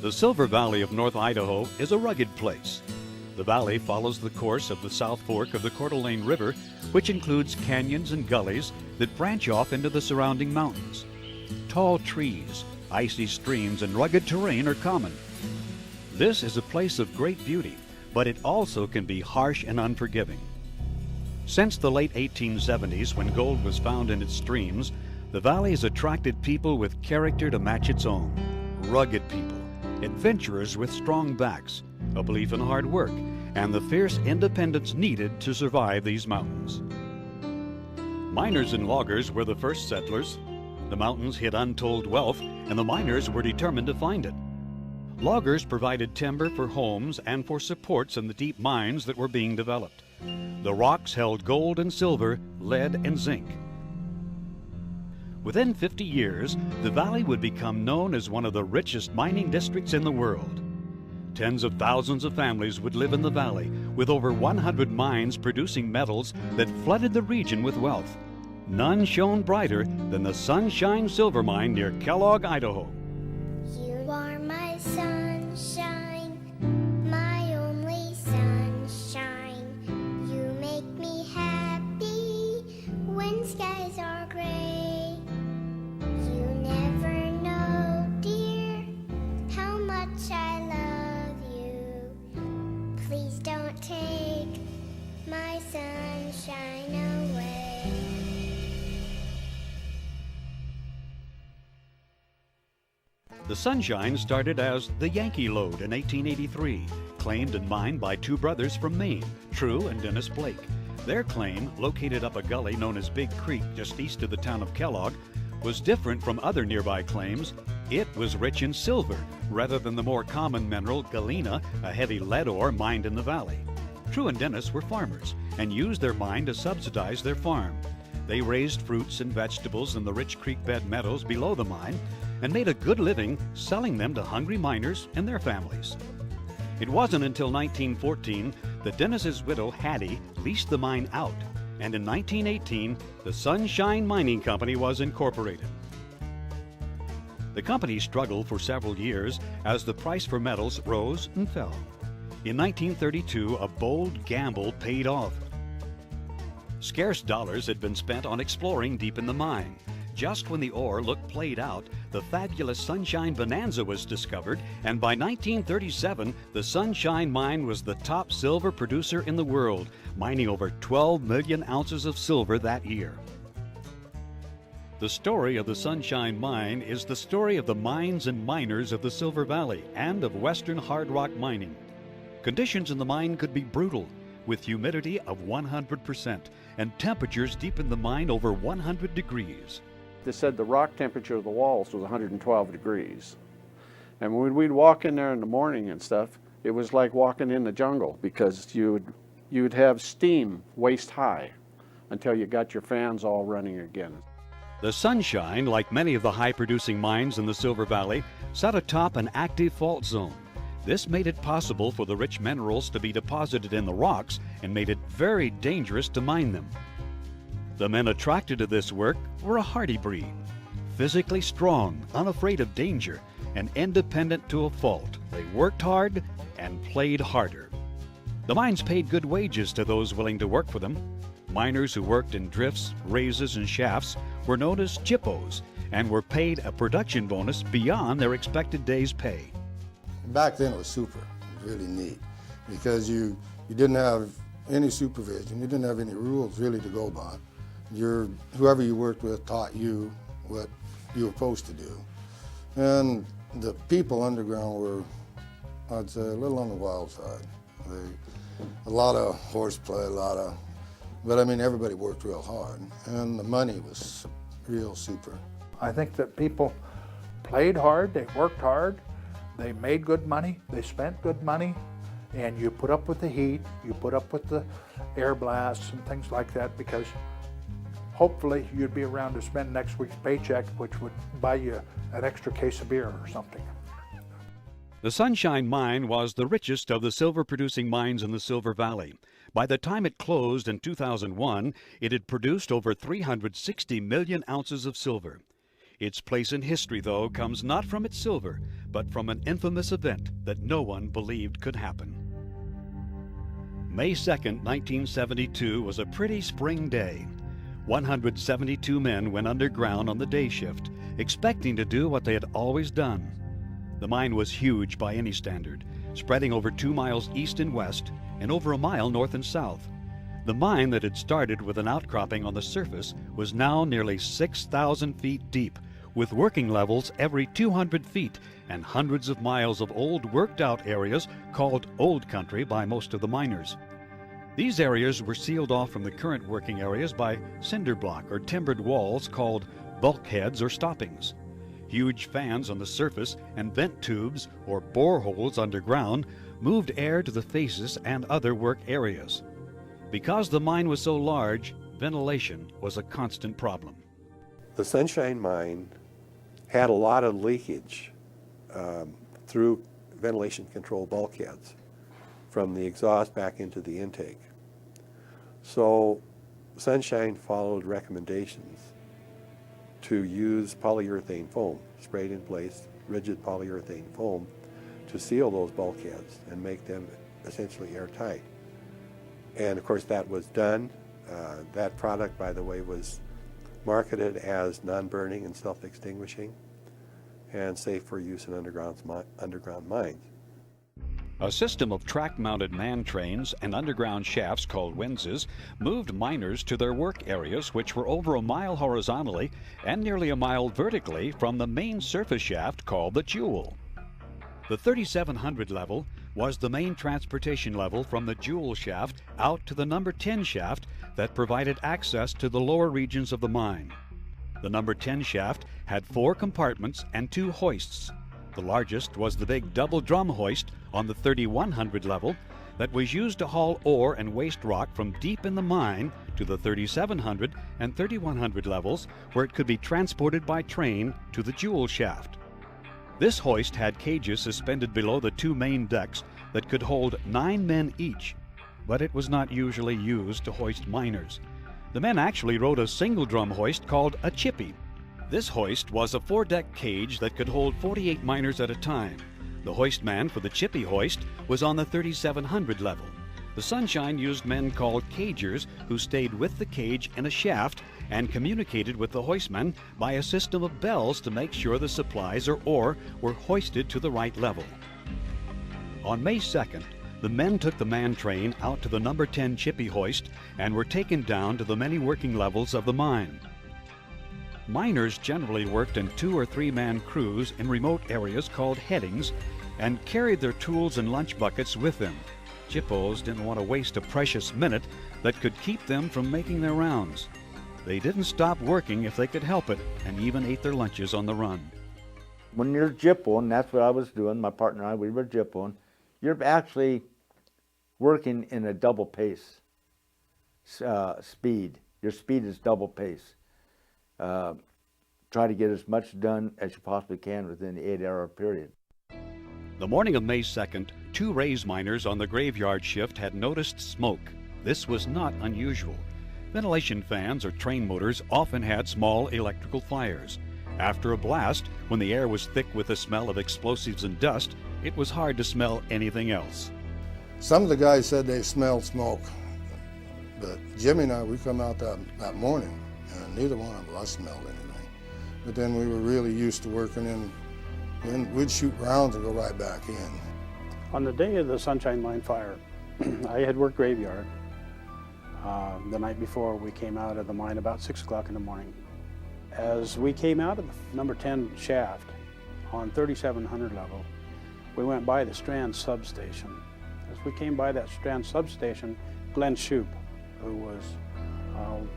The Silver Valley of North Idaho is a rugged place. The valley follows the course of the South Fork of the Coeur d'Alene River, which includes canyons and gullies that branch off into the surrounding mountains. Tall trees, icy streams, and rugged terrain are common. This is a place of great beauty, but it also can be harsh and unforgiving. Since the late 1870s, when gold was found in its streams, the valley has attracted people with character to match its own. Rugged people, adventurers with strong backs, a belief in hard work, and the fierce independence needed to survive these mountains. Miners and loggers were the first settlers. The mountains hid untold wealth, and the miners were determined to find it. Loggers provided timber for homes and for supports in the deep mines that were being developed. The rocks held gold and silver, lead and zinc. Within 50 years, the valley would become known as one of the richest mining districts in the world. Tens of thousands of families would live in the valley, with over 100 mines producing metals that flooded the region with wealth. None shone brighter than the Sunshine Silver Mine near Kellogg, Idaho. You are my sunshine, my only sunshine. You make me happy when skies are gray. You never know, dear, how much I love you. Please don't take my sunshine away. The Sunshine started as the Yankee Lode in 1883, claimed and mined by two brothers from Maine, True and Dennis Blake. Their claim, located up a gully known as Big Creek just east of the town of Kellogg, was different from other nearby claims. It was rich in silver, rather than the more common mineral galena, a heavy lead ore mined in the valley. True and Dennis were farmers and used their mine to subsidize their farm. They raised fruits and vegetables in the rich creek bed meadows below the mine and made a good living selling them to hungry miners and their families. It wasn't until 1914 that Dennis's widow Hattie leased the mine out, and in 1918 the Sunshine Mining Company was incorporated. The company struggled for several years as the price for metals rose and fell. In 1932, a bold gamble paid off. Scarce dollars had been spent on exploring deep in the mine. Just when the ore looked played out, the fabulous Sunshine Bonanza was discovered, and by 1937, the Sunshine Mine was the top silver producer in the world, mining over 12 million ounces of silver that year. The story of the Sunshine Mine is the story of the mines and miners of the Silver Valley and of Western hard rock mining. Conditions in the mine could be brutal, with humidity of 100% and temperatures deep in the mine over 100 degrees. They said the rock temperature of the walls was 112 degrees. And when we'd walk in there in the morning and stuff, it was like walking in the jungle, because you'd have steam waist high until you got your fans all running again. The Sunshine, like many of the high-producing mines in the Silver Valley, sat atop an active fault zone. This made it possible for the rich minerals to be deposited in the rocks and made it very dangerous to mine them. The men attracted to this work were a hardy breed, physically strong, unafraid of danger, and independent to a fault. They worked hard and played harder. The mines paid good wages to those willing to work for them. Miners who worked in drifts, raises, and shafts were known as chippos and were paid a production bonus beyond their expected day's pay. Back then it was super, it was really neat, because you didn't have any supervision, you didn't have any rules really to go by. Whoever you worked with taught you what you were supposed to do. And the people underground were, I'd say, a little on the wild side. A lot of horseplay, but I mean, everybody worked real hard, and the money was real super. I think that people played hard, they worked hard, they made good money, they spent good money, and you put up with the heat, you put up with the air blasts and things like that, because hopefully you'd be around to spend next week's paycheck, which would buy you an extra case of beer or something. The Sunshine Mine was the richest of the silver-producing mines in the Silver Valley. By the time it closed in 2001, it had produced over 360 million ounces of silver. Its place in history, though, comes not from its silver, but from an infamous event that no one believed could happen. May 2nd, 1972 was a pretty spring day. 172 men went underground on the day shift, expecting to do what they had always done. The mine was huge by any standard, spreading over 2 miles east and west and over a mile north and south. The mine that had started with an outcropping on the surface was now nearly 6,000 feet deep, with working levels every 200 feet and hundreds of miles of old worked-out areas called Old Country by most of the miners. These areas were sealed off from the current working areas by cinder block or timbered walls called bulkheads or stoppings. Huge fans on the surface and vent tubes or boreholes underground moved air to the faces and other work areas. Because the mine was so large, ventilation was a constant problem. The Sunshine Mine had a lot of leakage through ventilation control bulkheads from the exhaust back into the intake. So Sunshine followed recommendations to use polyurethane foam, sprayed in place, rigid polyurethane foam, to seal those bulkheads and make them essentially airtight. And of course that was done. That product, by the way, was marketed as non-burning and self-extinguishing and safe for use in underground mines. A system of track-mounted man trains and underground shafts called winzes moved miners to their work areas, which were over a mile horizontally and nearly a mile vertically from the main surface shaft called the Jewel. The 3700 level was the main transportation level from the Jewel shaft out to the number 10 shaft that provided access to the lower regions of the mine. The number 10 shaft had 4 compartments and 2 hoists. The largest was the big double drum hoist on the 3100 level that was used to haul ore and waste rock from deep in the mine to the 3700 and 3100 levels, where it could be transported by train to the Jewel shaft. This hoist had cages suspended below the 2 main decks that could hold 9 men each, but it was not usually used to hoist miners. The men actually rode a single drum hoist called a chippy. This hoist was a 4-deck cage that could hold 48 miners at a time. The hoist man for the chippy hoist was on the 3700 level. The Sunshine used men called cagers who stayed with the cage in a shaft and communicated with the hoistman by a system of bells to make sure the supplies or ore were hoisted to the right level. On May 2nd, the men took the man train out to the number 10 chippy hoist and were taken down to the many working levels of the mine. Miners generally worked in 2 or 3 man crews in remote areas called headings and carried their tools and lunch buckets with them. Chippos didn't want to waste a precious minute that could keep them from making their rounds. They didn't stop working if they could help it and even ate their lunches on the run. When you're jippoing, that's what I was doing, my partner and I, we were jippoing, you're actually working in a double pace speed. Your speed is double pace. Try to get as much done as you possibly can within the 8-hour period. The morning of May 2nd, 2 raise miners on the graveyard shift had noticed smoke. This was not unusual. Ventilation fans or train motors often had small electrical fires. After a blast, when the air was thick with the smell of explosives and dust, it was hard to smell anything else. Some of the guys said they smelled smoke, but Jimmy and I, we come out that morning, and neither one of us smelled anything. But then we were really used to working in, and we'd shoot rounds and go right back in. On the day of the Sunshine Mine fire, I had worked graveyard. The night before, we came out of the mine about 6 o'clock in the morning. As we came out of the number 10 shaft on 3700 level, we went by the Strand substation. As we came by that Strand substation, Glenn Shoup, who was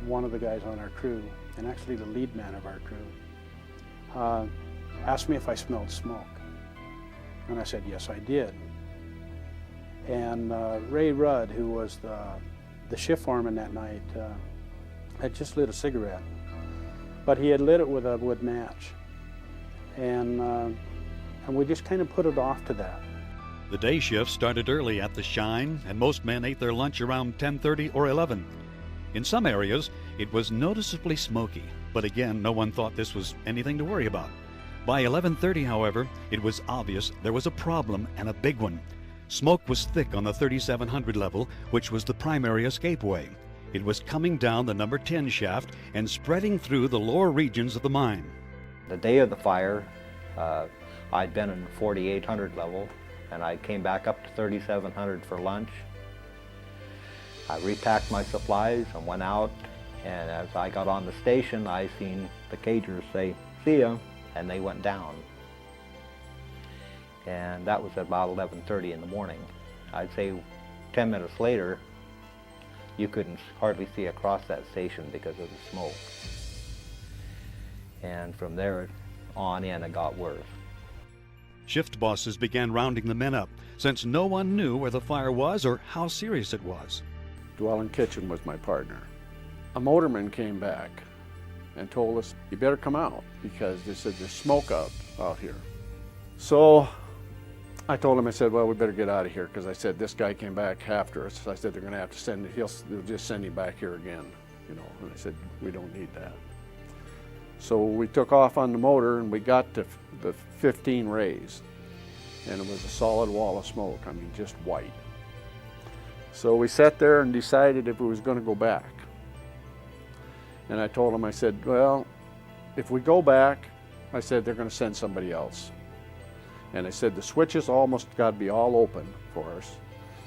one of the guys on our crew, and actually the lead man of our crew, asked me if I smelled smoke. And I said, yes, I did. And Ray Rudd, who was the shift foreman that night, had just lit a cigarette. But he had lit it with a wood match. And we just kind of put it off to that. The day shift started early at the Shine, and most men ate their lunch around 10:30 or 11. In some areas, It was noticeably smoky, but again, no one thought this was anything to worry about. By 11:30, however, it was obvious there was a problem, and a big one. Smoke was thick on the 3700 level, which was the primary escape way. It was coming down the number 10 shaft and spreading through the lower regions of the mine. The day of the fire, I'd been in 4800 level, and I came back up to 3700 for lunch. I repacked my supplies and went out, and as I got on the station, I seen the cagers say, "See ya," and they went down. And that was at about 11:30 in the morning. I'd say 10 minutes later, you couldn't hardly see across that station because of the smoke. And from there on in, it got worse. Shift bosses began rounding the men up, since no one knew where the fire was or how serious it was. Dwellin Kitchen was my partner. A motorman came back and told us, "You better come out," because they said there's smoke out here. So I told him, I said, "Well, we better get out of here," because I said, this guy came back after us. I said, they're going to have to send it, they'll just send him back here again, you know. And I said, we don't need that. So we took off on the motor, and we got to the 15 rays, and it was a solid wall of smoke. I mean, just white. So we sat there and decided if we was going to go back. And I told him, I said, well, if we go back, I said, they're going to send somebody else. And I said, the switches almost got to be all open for us.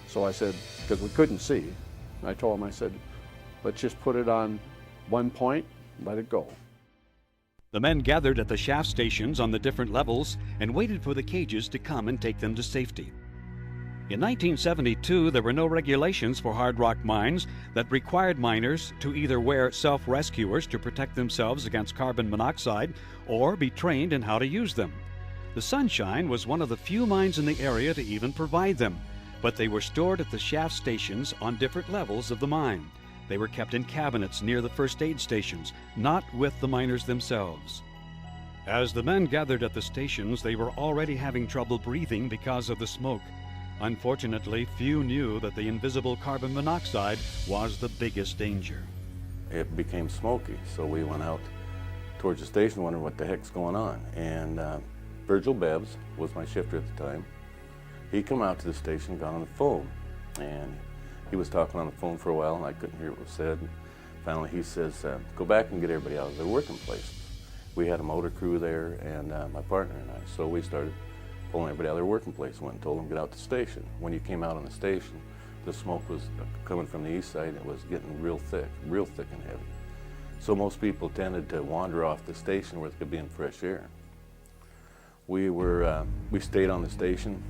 So I said, because we couldn't see, I told him, I said, let's just put it on one point, let it go. The men gathered at the shaft stations on the different levels and waited for the cages to come and take them to safety. In 1972, there were no regulations for hard rock mines that required miners to either wear self-rescuers to protect themselves against carbon monoxide or be trained in how to use them. The Sunshine was one of the few mines in the area to even provide them, but they were stored at the shaft stations on different levels of the mine. They were kept in cabinets near the first aid stations, not with the miners themselves. As the men gathered at the stations, they were already having trouble breathing because of the smoke. Unfortunately, few knew that the invisible carbon monoxide was the biggest danger. It became smoky, so we went out towards the station wondering what the heck's going on. And Virgil Bebbs was my shifter at the time. He come out to the station, got on the phone, and he was talking on the phone for a while, and I couldn't hear what was said. And finally, he says, go back and get everybody out of their working places. We had a motor crew there, and my partner and I, so we started pulling everybody out of their working place. Went and told them to get out to the station. When you came out on the station, the smoke was coming from the east side, and it was getting real thick and heavy. So most people tended to wander off the station where they could be in fresh air. We stayed on the station,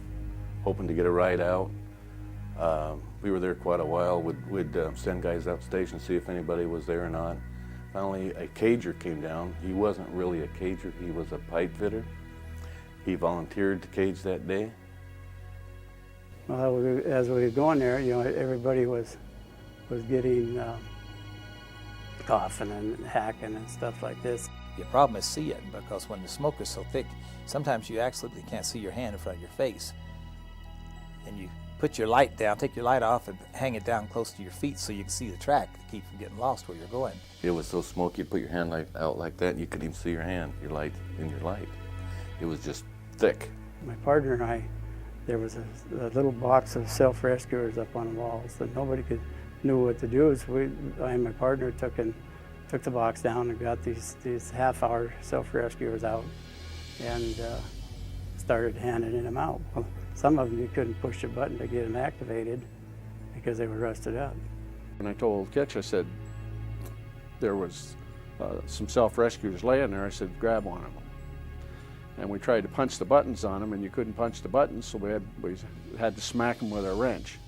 hoping to get a ride out. We were there quite a while. We'd send guys out to the station, see if anybody was there or not. Finally, a cager came down. He wasn't really a cager, he was a pipe fitter. He volunteered to cage that day. Well, as we were going there, you know, everybody was getting coughing and hacking and stuff like this. The problem is seeing, because when the smoke is so thick, sometimes you absolutely can't see your hand in front of your face. And you put your light down, take your light off and hang it down close to your feet so you can see the track to keep from getting lost where you're going. It was so smoky, you put your hand out like that, and you couldn't even see your hand, your light. It was just thick. My partner and I, there was a little box of self-rescuers up on the walls that nobody knew what to do. So I and my partner took the box down and got these half-hour self-rescuers out and started handing them out. Well, some of them you couldn't push a button to get them activated because they were rusted up. When I told Kitch, I said, there was some self-rescuers laying there. I said, grab one of them. And we tried to punch the buttons on them, and you couldn't punch the buttons, so we had to smack them with a wrench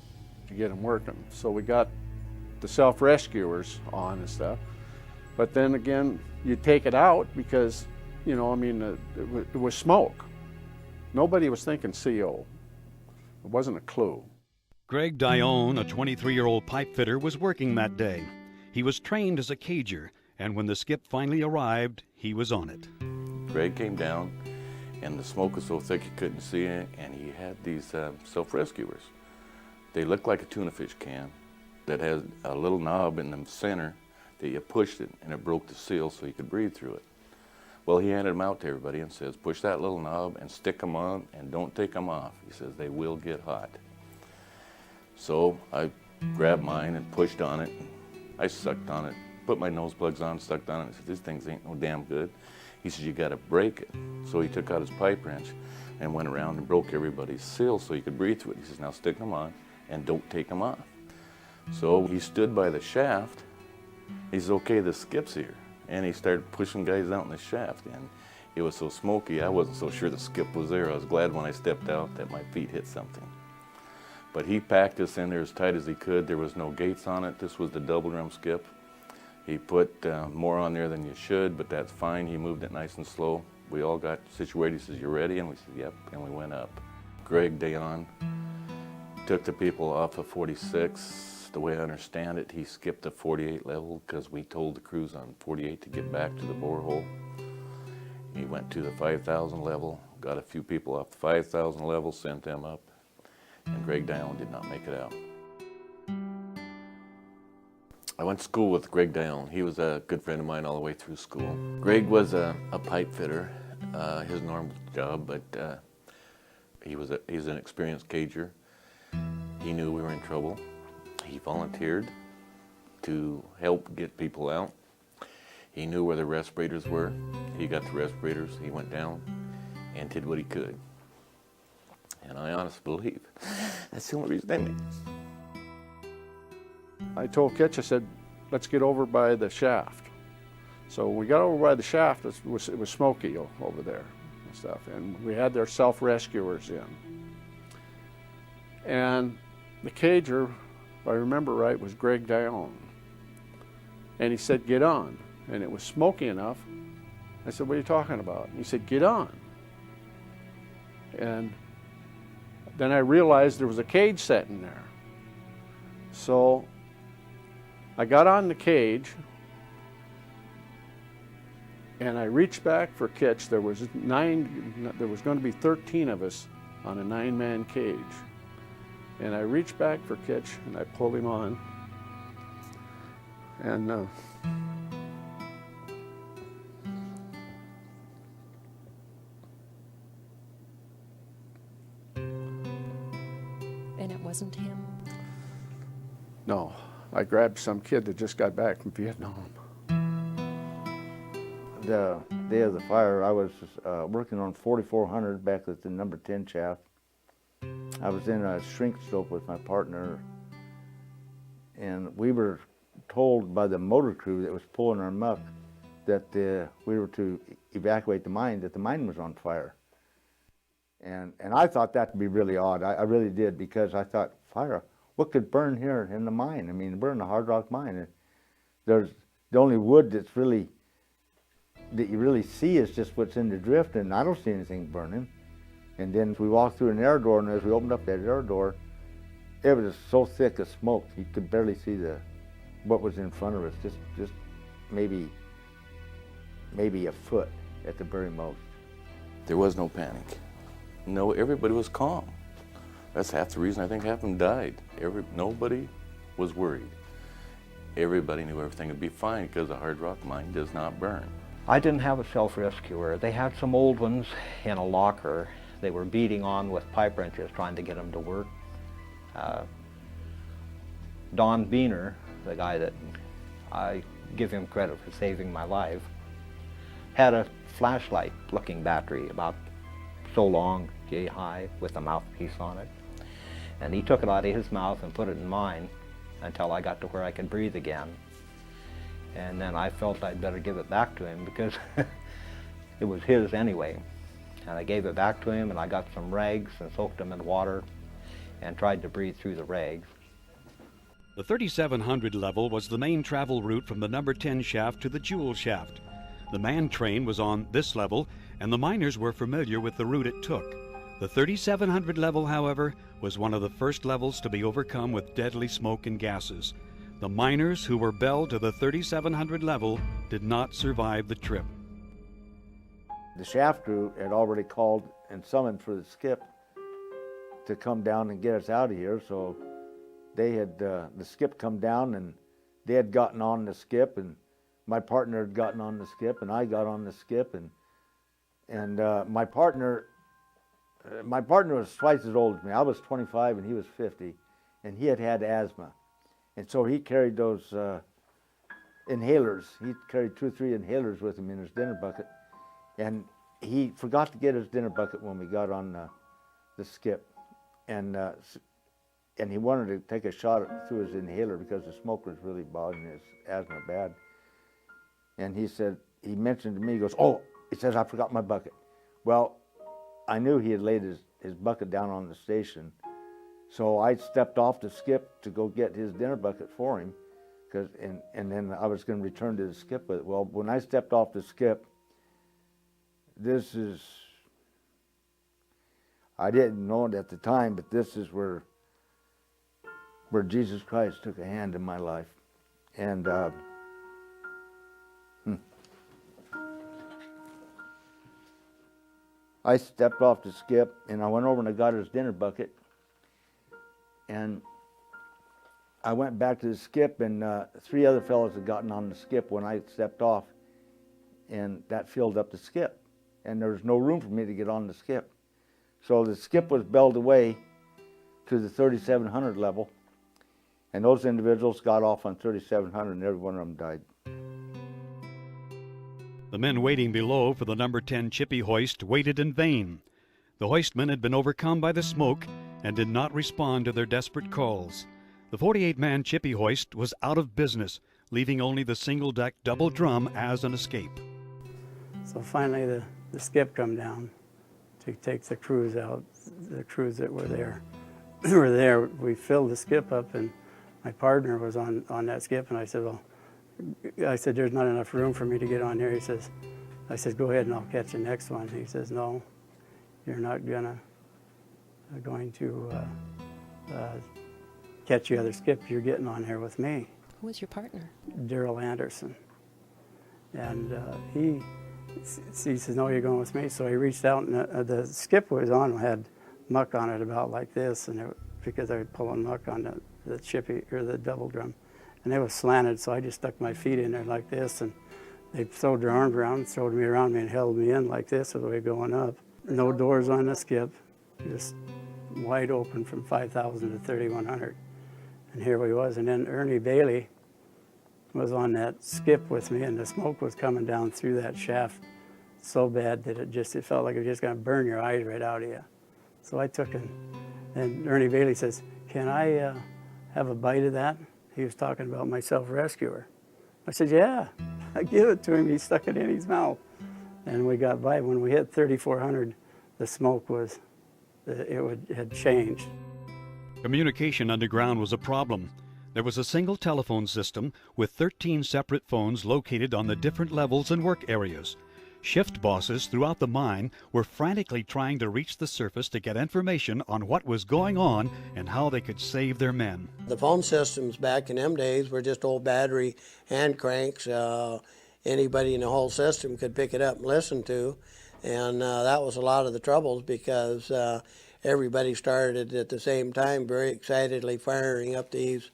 to get them working. So we got the self-rescuers on and stuff. But then again, you take it out because, you know, I mean, it was smoke. Nobody was thinking CO. It wasn't a clue. Greg Dione, a 23-year-old pipe fitter, was working that day. He was trained as a cager, and when the skip finally arrived, he was on it. Greg came down, and the smoke was so thick you couldn't see it, and he had these self-rescuers. They looked like a tuna fish can that had a little knob in the center. that you pushed it and it broke the seal so you could breathe through it. Well, he handed them out to everybody and says, push that little knob and stick them on and don't take them off. He says, they will get hot. So I grabbed mine and pushed on it. I sucked on it, put my nose plugs on, sucked on it. I said, these things ain't no damn good. He says, you gotta break it. So he took out his pipe wrench and went around and broke everybody's seal so you could breathe through it. He says, now stick them on and don't take them off. So he stood by the shaft. He says, okay, the skip's here. And he started pushing guys out in the shaft. And it was so smoky, I wasn't so sure the skip was there. I was glad when I stepped out that my feet hit something. But he packed us in there as tight as he could. There was no gates on it. This was the double drum skip. He put more on there than you should, but that's fine. He moved it nice and slow. We all got situated. He says, you ready? And we said, yep, and we went up. Greg Dayon took the people off of 46. The way I understand it, he skipped the 48 level because we told the crews on 48 to get back to the borehole. He went to the 5,000 level, got a few people off the 5,000 level, sent them up, and Greg Dayon did not make it out. I went to school with Greg Dayon. He was a good friend of mine all the way through school. Greg was a pipe fitter, his normal job, but he's an experienced cager. He knew we were in trouble. He volunteered to help get people out. He knew where the respirators were. He got the respirators. He went down and did what he could. And I honestly believe that's the only reason they made it. I told Kitch, I said, let's get over by the shaft. So when we got over by the shaft, it was smoky over there and stuff. And we had their self-rescuers in. And the cager, if I remember right, was Greg Dayon. And he said, get on. And it was smoky enough. I said, what are you talking about? And he said, get on. And then I realized there was a cage set in there. So I got on the cage and I reached back for Kitch. There was going to be 13 of us on a 9-man cage. And I reached back for Kitch and I pulled him on. And And it wasn't him? no, I grabbed some kid that just got back from Vietnam. The day of the fire, I was working on 4400 back at the number 10 shaft. I was in a shrink stope with my partner, and we were told by the motor crew that was pulling our muck that we were to evacuate the mine, that the mine was on fire. And I thought that would be really odd. I really did, because I thought, fire, what could burn here in the mine? I mean, we're in a hard rock mine. And there's the only wood that you really see is just what's in the drift, and I don't see anything burning. And then we walked through an air door, and as we opened up that air door, it was so thick of smoke, you could barely see what was in front of us, just maybe a foot at the very most. There was no panic. No, everybody was calm. That's half the reason I think half of them died. Nobody was worried. Everybody knew everything would be fine because a hard rock mine does not burn. I didn't have a self-rescuer. They had some old ones in a locker. They were beating on with pipe wrenches trying to get them to work. Don Behre, the guy that I give him credit for saving my life, had a flashlight looking battery about so long, yay high, with a mouthpiece on it. And he took it out of his mouth and put it in mine until I got to where I could breathe again. And then I felt I'd better give it back to him because it was his anyway. And I gave it back to him, and I got some rags and soaked them in water and tried to breathe through the rags. The 3700 level was the main travel route from the number 10 shaft to the Jewel shaft. The man train was on this level, and the miners were familiar with the route it took. The 3700 level, however, was one of the first levels to be overcome with deadly smoke and gases. The miners who were belled to the 3700 level did not survive the trip. The shaft crew had already called and summoned for the skip to come down and get us out of here, so they had the skip come down, and they had gotten on the skip, and my partner had gotten on the skip, and I got on the skip, and my partner was twice as old as me. I was 25 and he was 50, and he had asthma, and so he carried those inhalers. He carried 2 or 3 inhalers with him in his dinner bucket, and he forgot to get his dinner bucket when we got on the skip, and he wanted to take a shot through his inhaler because the smoke was really bothering his asthma bad. And he mentioned to me, he goes, "Oh," he says, "I forgot my bucket." Well, I knew he had laid his bucket down on the station, so I stepped off the skip to go get his dinner bucket for him, and then I was going to return to the skip with it. Well, when I stepped off the skip, I didn't know it at the time, but this is where Jesus Christ took a hand in my life. And I stepped off the skip, and I went over and I got his dinner bucket, and I went back to the skip, and 3 other fellows had gotten on the skip when I stepped off, and that filled up the skip, and there was no room for me to get on the skip. So the skip was belled away to the 3,700 level, and those individuals got off on 3,700, and every one of them died. The men waiting below for the number 10 Chippy hoist waited in vain. The hoistmen had been overcome by the smoke and did not respond to their desperate calls. The 48-man Chippy hoist was out of business, leaving only the single-deck double drum as an escape. So finally the skip come down to take the crews out, the crews that were there. We filled the skip up, and my partner was on that skip, and I said, "Well," I said, "there's not enough room for me to get on here." I said, "Go ahead and I'll catch the next one." He says, "No, you're not going to catch the other skip. You're getting on here with me." Who was your partner? Daryl Anderson. And he says, "No, you're going with me." So he reached out, and the skip was on had muck on it about like this, and because I was pulling muck on the chippy or the double drum, and it was slanted, so I just stuck my feet in there like this, and they throwed their arms around, throwed me around me, and held me in like this as we were going up. No doors on the skip, just wide open from 5,000 to 3,100, and here we was. And then Ernie Bailey was on that skip with me, and the smoke was coming down through that shaft so bad that it felt like it was just going to burn your eyes right out of you. So I took it, and Ernie Bailey says, "Can I have a bite of that?" He was talking about my self-rescuer. I said, "Yeah." I give it to him. He stuck it in his mouth, and we got by. When we hit 3,400, the smoke had changed. Communication underground was a problem. There was a single telephone system with 13 separate phones located on the different levels and work areas. Shift bosses throughout the mine were frantically trying to reach the surface to get information on what was going on and how they could save their men. The phone systems back in them days were just old battery hand cranks. Anybody in the whole system could pick it up and listen to. And that was a lot of the troubles because everybody started at the same time very excitedly firing up these.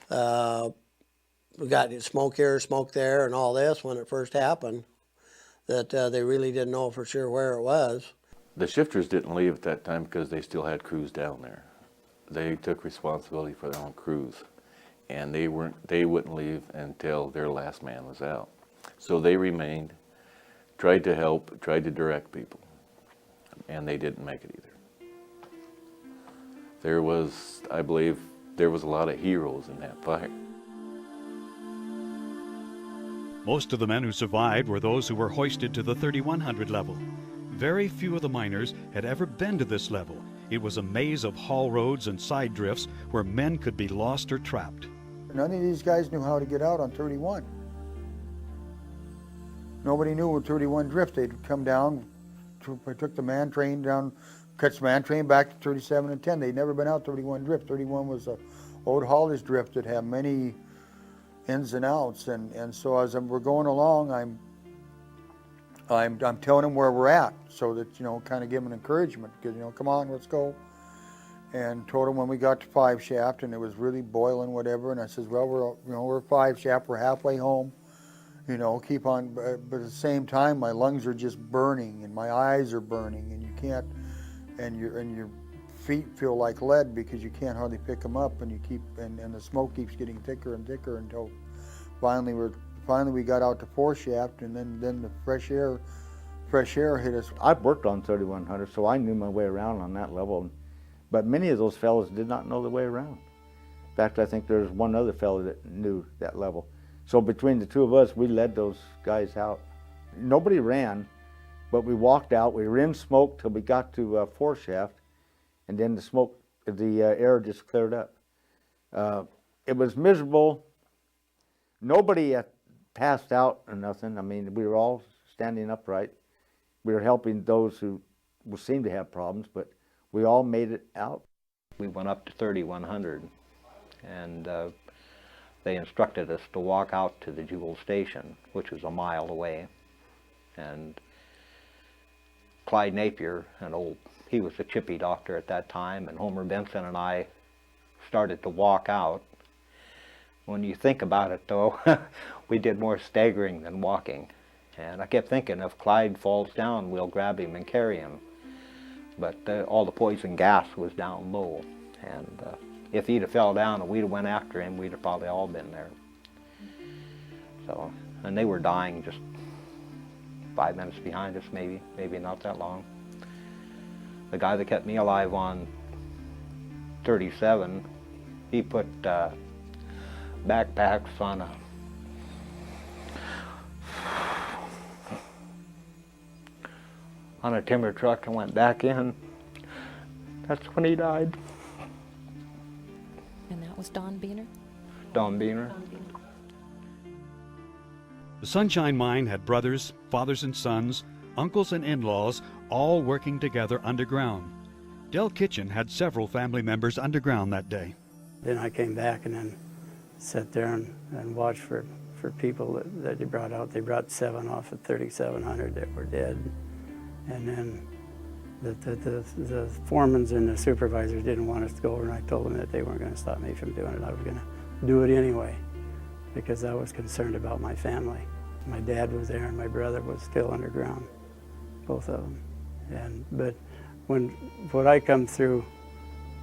We got smoke here, smoke there, and all this when it first happened, that they really didn't know for sure where it was. The shifters didn't leave at that time because they still had crews down there. They took responsibility for their own crews, and they wouldn't leave until their last man was out. So they remained, tried to help, tried to direct people, and they didn't make it either. There was, I believe, there was a lot of heroes in that fire. Most of the men who survived were those who were hoisted to the 3,100 level. Very few of the miners had ever been to this level. It was a maze of haul roads and side drifts where men could be lost or trapped. None of these guys knew how to get out on 31. Nobody knew what 31 drift. They'd come down, took the man train down, catch the man train back to 37 and 10. They'd never been out 31 drift. 31 was a old haulage drift that had many ins and outs, and so as we're going along, I'm telling them where we're at, so that kind of give them an encouragement, because come on, let's go. and told him when we got to 5 shaft and it was really boiling, whatever. And I says, well, we're 5 shaft, we're halfway home. Keep on. But at the same time, my lungs are just burning and my eyes are burning, and you can't, and your feet feel like lead because you can't hardly pick them up, and and the smoke keeps getting thicker and thicker until finally we got out to 4 shaft, and then the fresh air hit us. I've worked on 3100, so I knew my way around on that level, but many of those fellows did not know the way around. In fact, I think there's one other fellow that knew that level. So between the two of us, we led those guys out. Nobody ran, but we walked out. We were in smoke till we got to 4 shaft, and then the air just cleared up. It was miserable. Nobody passed out or nothing. I mean, we were all standing upright. We were helping those who seemed to have problems, but we all made it out. We went up to 3100, and they instructed us to walk out to the Jewel station, which was a mile away. And Clyde Napier, he was a chippy doctor at that time, and Homer Benson and I started to walk out. When you think about it, though, we did more staggering than walking. And I kept thinking, if Clyde falls down, we'll grab him and carry him. But all the poison gas was down low, and if he'd have fell down and we'd have went after him, we'd have probably all been there. So, and they were dying just 5 minutes behind us, maybe not that long. The guy that kept me alive on 37, he put backpacks on a timber truck and went back in. That's when he died. And that was Don Behre? Don Behre. The Sunshine Mine had brothers, fathers and sons, uncles and in-laws, all working together underground. Del Kitchen had several family members underground that day. Then I came back and then sat there and watched for people that they brought out. They brought 7 off at 3700 that were dead. And then the foremans and the supervisors didn't want us to go over, and I told them that they weren't going to stop me from doing it. I was going to do it anyway because I was concerned about my family. My dad was there and my brother was still underground, both of them. But when I come through,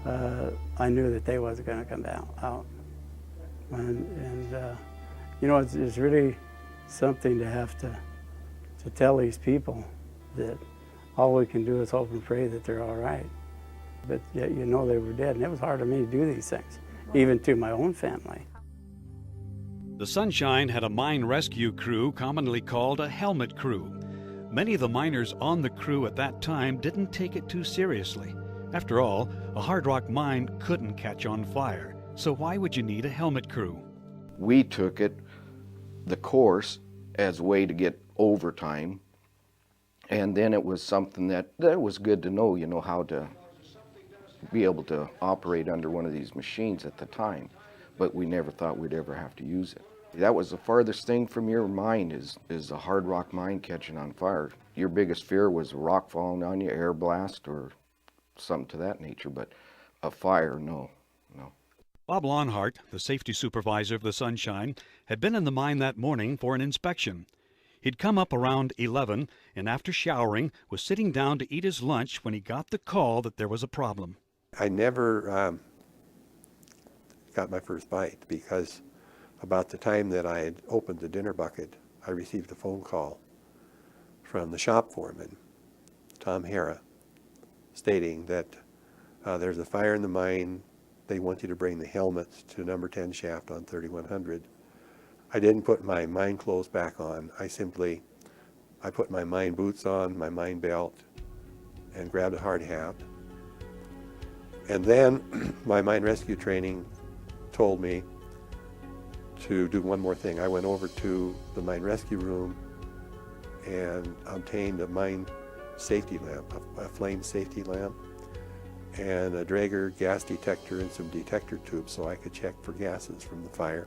I knew that they wasn't going to come out. It's really something to have to tell these people that all we can do is hope and pray that they're all right. But yet they were dead, and it was hard for me to do these things, even to my own family. The Sunshine had a mine rescue crew commonly called a helmet crew. Many of the miners on the crew at that time didn't take it too seriously. After all, a hard rock mine couldn't catch on fire, so why would you need a helmet crew? We took the course as a way to get overtime. And then it was something that was good to know, how to be able to operate under one of these machines at the time. But we never thought we'd ever have to use it. That was the farthest thing from your mind is a hard rock mine catching on fire. Your biggest fear was a rock falling on you, air blast, or something to that nature, but a fire, no. Bob Lonhart, the safety supervisor of the Sunshine, had been in the mine that morning for an inspection. He'd come up around 11, and after showering, was sitting down to eat his lunch when he got the call that there was a problem. I never got my first bite because about the time that I had opened the dinner bucket, I received a phone call from the shop foreman, Tom Behre, stating that there's a fire in the mine. They want you to bring the helmets to number 10 shaft on 3100. I didn't put my mine clothes back on. I put my mine boots on, my mine belt, and grabbed a hard hat. And then my mine rescue training told me to do one more thing. I went over to the mine rescue room and obtained a mine safety lamp, a flame safety lamp, and a Draeger gas detector and some detector tubes so I could check for gases from the fire.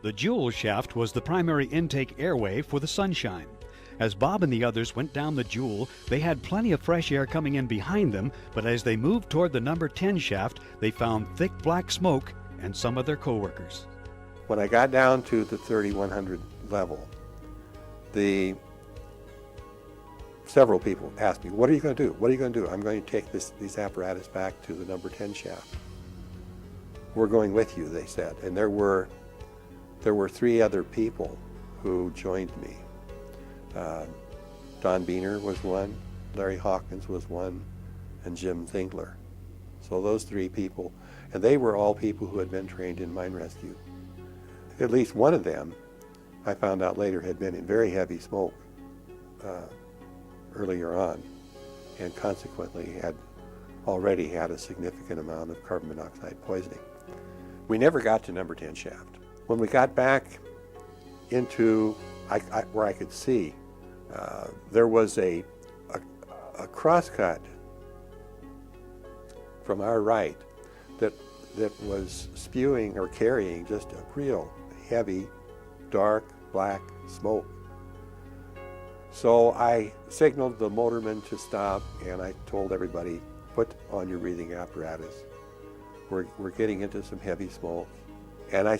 The Jewel shaft was the primary intake airway for the Sunshine. As Bob and the others went down the Jewel, they had plenty of fresh air coming in behind them, but as they moved toward the number 10 shaft, they found thick black smoke and some of their co-workers. When I got down to the 3100 level, several people asked me, what are you going to do? What are you going to do? I'm going to take these apparatus back to the number 10 shaft. We're going with you, they said. And there were 3 other people who joined me. Don Behre was one, Larry Hawkins was one, and Jim Thingler. So those 3 people, and they were all people who had been trained in mine rescue. At least one of them, I found out later, had been in very heavy smoke earlier on, and consequently had already had a significant amount of carbon monoxide poisoning. We never got to number 10 shaft. When we got back into where I could see, there was a crosscut from our right that was spewing or carrying just a real heavy, dark, black smoke. So I signaled the motorman to stop, and I told everybody, put on your breathing apparatus. We're getting into some heavy smoke. And I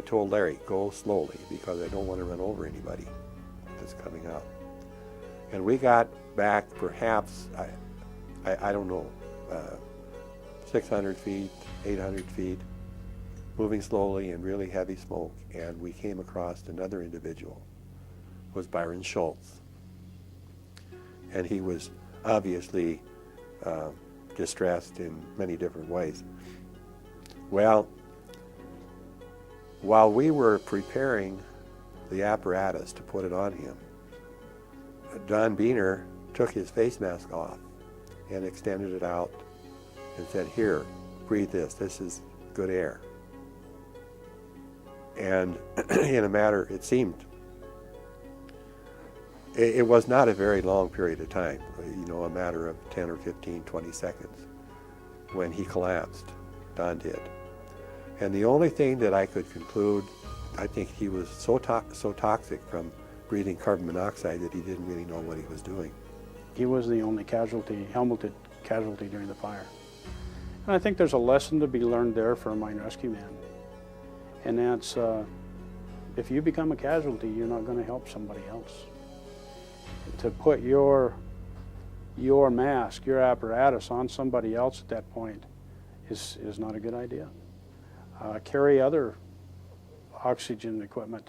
told Larry, go slowly, because I don't want to run over anybody that's coming up. And we got back perhaps, I don't know, 600 feet, 800 feet, moving slowly in really heavy smoke, and we came across another individual. It was Byron Schultz. And he was obviously distressed in many different ways. Well, while we were preparing the apparatus to put it on him, Don Behre took his face mask off and extended it out and said, here, breathe this. This is good air. And in a matter, it seemed, it was not a very long period of time, a matter of 10 or 15, 20 seconds when he collapsed. Don did. And the only thing that I could conclude, I think he was so toxic from breathing carbon monoxide that he didn't really know what he was doing. He was the only helmeted casualty during the fire. And I think there's a lesson to be learned there for a mine rescue man. And that's, if you become a casualty, you're not going to help somebody else. To put your mask, your apparatus on somebody else at that point is not a good idea. Carry other oxygen equipment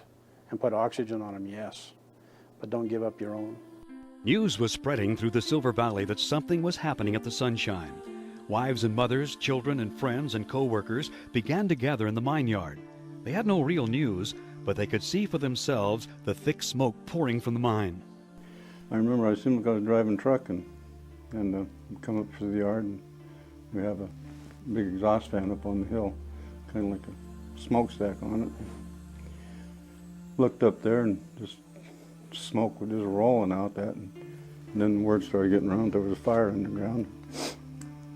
and put oxygen on them, yes, but don't give up your own. News was spreading through the Silver Valley that something was happening at the Sunshine. Wives and mothers, children and friends and co-workers began to gather in the mine yard. They had no real news, but they could see for themselves the thick smoke pouring from the mine. I remember I was driving a truck and come up to the yard, and we have a big exhaust fan up on the hill, kind of like a smokestack on it. Looked up there and just smoke was just rolling out that, and then word started getting around there was a fire underground.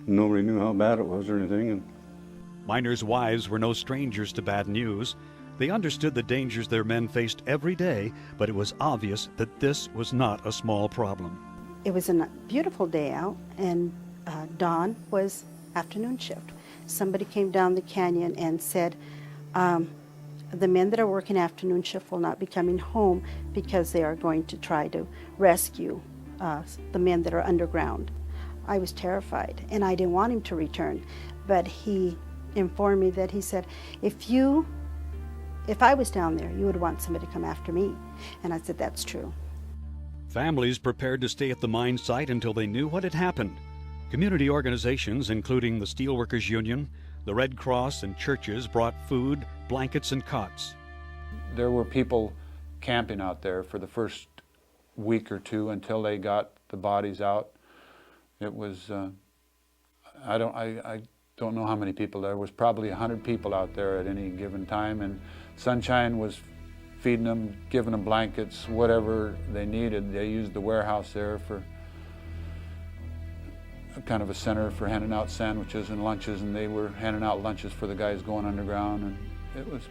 Nobody knew how bad it was or anything. And miners' wives were no strangers to bad news. They understood the dangers their men faced every day, but it was obvious that this was not a small problem. It was a beautiful day out, and dawn was afternoon shift. Somebody came down the canyon and said, the men that are working afternoon shift will not be coming home because they are going to try to rescue the men that are underground. I was terrified, and I didn't want him to return, but he informed me that he said, if I was down there, you would want somebody to come after me. And I said, that's true. Families prepared to stay at the mine site until they knew what had happened. Community organizations, including the Steelworkers Union, the Red Cross, and churches brought food, blankets, and cots. There were people camping out there for the first week or two until they got the bodies out. It was, I don't know how many people there was, probably 100 people out there at any given time, and Sunshine was feeding them, giving them blankets, whatever they needed. They used the warehouse there for kind of a center for handing out sandwiches and lunches, and they were handing out lunches for the guys going underground, and it was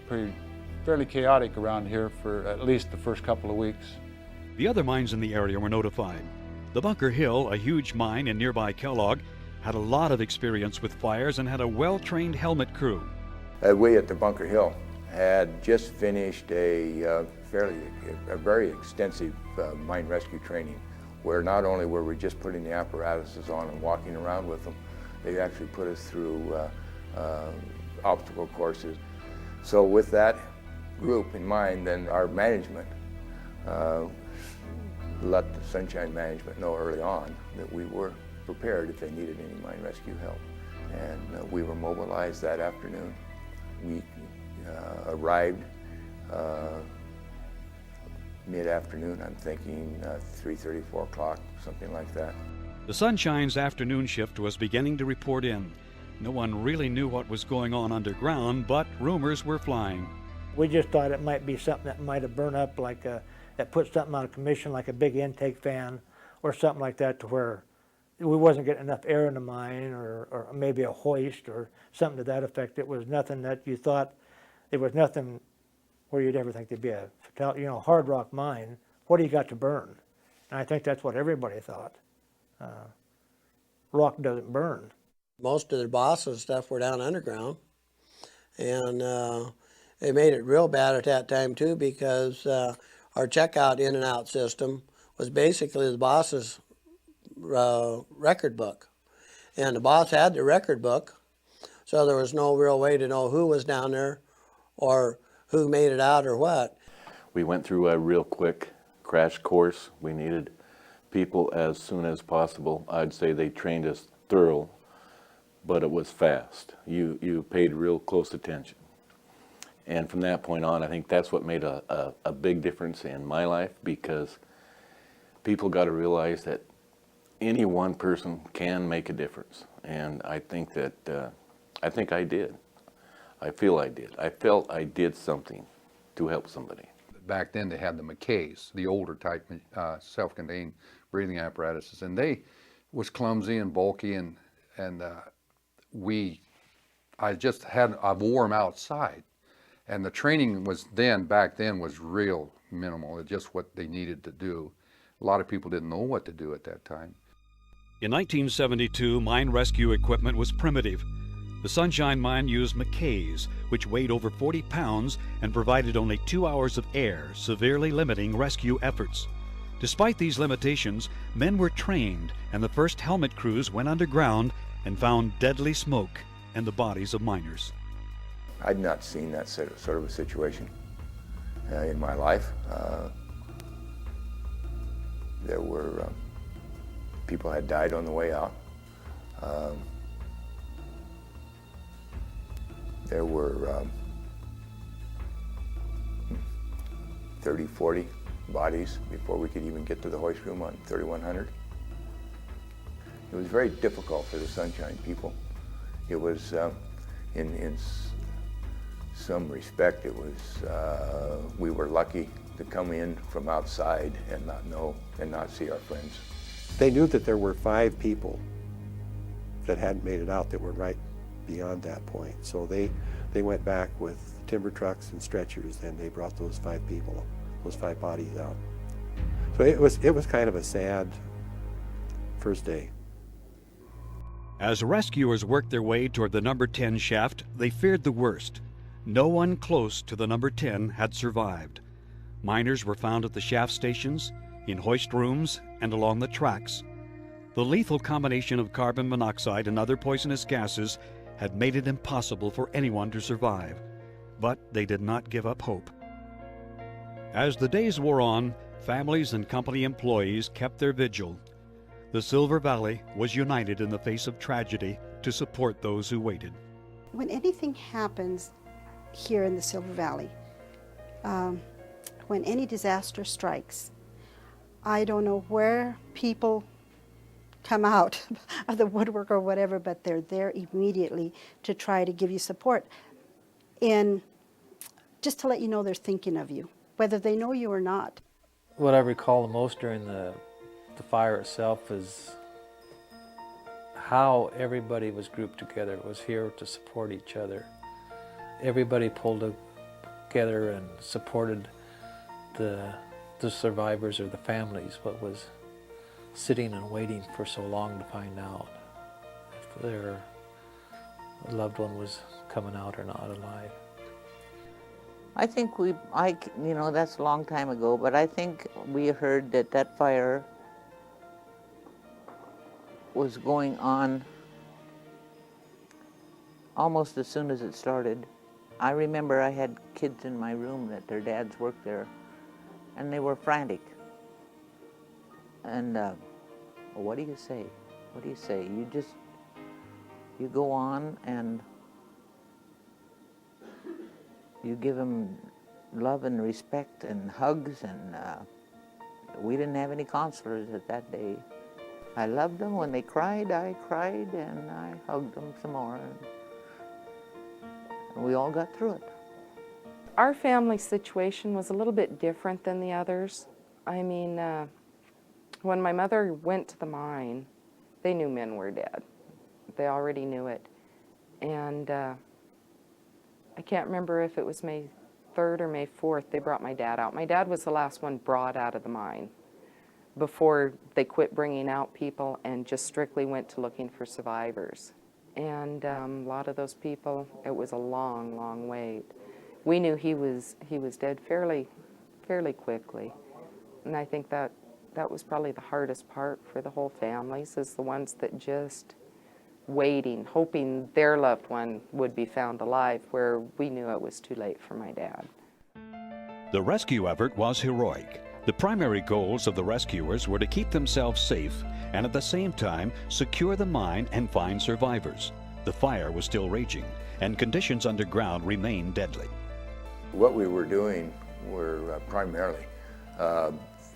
fairly chaotic around here for at least the first couple of weeks. The other mines in the area were notified. The Bunker Hill, a huge mine in nearby Kellogg, had a lot of experience with fires and had a well-trained helmet crew. We at the Bunker Hill had just finished a very extensive mine rescue training, where not only were we just putting the apparatuses on and walking around with them, they actually put us through obstacle courses. So with that group in mind, then our management let the Sunshine management know early on that we were prepared if they needed any mine rescue help. And we were mobilized that afternoon. We arrived mid-afternoon, I'm thinking 3:30, 4 o'clock, something like that. The Sunshine's afternoon shift was beginning to report in. No one really knew what was going on underground, but rumors were flying. We just thought it might be something that might have burned up, like that put something out of commission, like a big intake fan or something like that, to where we wasn't getting enough air in the mine, or maybe a hoist or something to that effect. It was nothing that you thought, it was nothing where you'd ever think there'd be a fatality. You know, hard rock mine, what do you got to burn? And I think that's what everybody thought. Rock doesn't burn. Most of their bosses and stuff were down underground, and they made it real bad at that time too, because our checkout in and out system was basically the boss's record book, and the boss had the record book, so there was no real way to know who was down there or who made it out or what. We went through a real quick crash course. We needed people as soon as possible. I'd say they trained us thorough, but it was fast. You paid real close attention. And from that point on, I think that's what made a big difference in my life, because people got to realize that any one person can make a difference. And I think that, I think I did. I feel I did. I felt I did something to help somebody. Back then they had the McKays, the older type self-contained breathing apparatuses, and they was clumsy and bulky, and I wore them outside, and the training was back then was real minimal. It's just what they needed to do. A lot of people didn't know what to do at that time. In 1972, mine rescue equipment was primitive. The Sunshine Mine used McKays, which weighed over 40 pounds and provided only 2 hours of air, severely limiting rescue efforts. Despite these limitations, men were trained, and the first helmet crews went underground and found deadly smoke and the bodies of miners. I'd not seen that sort of a situation in my life. There were people had died on the way out. There were 30, 40 bodies before we could even get to the hoist room on 3100. It was very difficult for the Sunshine people. It was, in some respect, it was, we were lucky to come in from outside and not know and not see our friends. They knew that there were 5 people that hadn't made it out that were right beyond that point. So they went back with timber trucks and stretchers, and they brought those 5 people, those 5 bodies out. So it was kind of a sad first day. As rescuers worked their way toward the number 10 shaft, they feared the worst. No one close to the number 10 had survived. Miners were found at the shaft stations, in hoist rooms, and along the tracks. The lethal combination of carbon monoxide and other poisonous gases had made it impossible for anyone to survive, but they did not give up hope. As the days wore on, families and company employees kept their vigil. The Silver Valley was united in the face of tragedy to support those who waited. When anything happens here in the Silver Valley, when any disaster strikes, I don't know where people come out of the woodwork or whatever, but they're there immediately to try to give you support, and just to let you know they're thinking of you, whether they know you or not. What I recall the most during the fire itself is how everybody was grouped together, was here to support each other. Everybody pulled together and supported the the survivors or the families, but was sitting and waiting for so long to find out if their loved one was coming out or not alive. I think you know, that's a long time ago, but I think we heard that that fire was going on almost as soon as it started. I remember I had kids in my room that their dads worked there, and they were frantic. And what do you say? What do you say? You go on and you give them love and respect and hugs, and we didn't have any counselors at that day. I loved them. When they cried, I cried, and I hugged them some more. And we all got through it. Our family situation was a little bit different than the others. I mean, when my mother went to the mine, they knew men were dead. They already knew it. And I can't remember if it was May 3rd or May 4th, they brought my dad out. My dad was the last one brought out of the mine before they quit bringing out people and just strictly went to looking for survivors. And a lot of those people, it was a long, long wait. We knew he was dead fairly quickly. And I think that was probably the hardest part for the whole families, is the ones that just waiting, hoping their loved one would be found alive, where we knew it was too late for my dad. The rescue effort was heroic. The primary goals of the rescuers were to keep themselves safe and at the same time secure the mine and find survivors. The fire was still raging and conditions underground remained deadly. What we were doing were primarily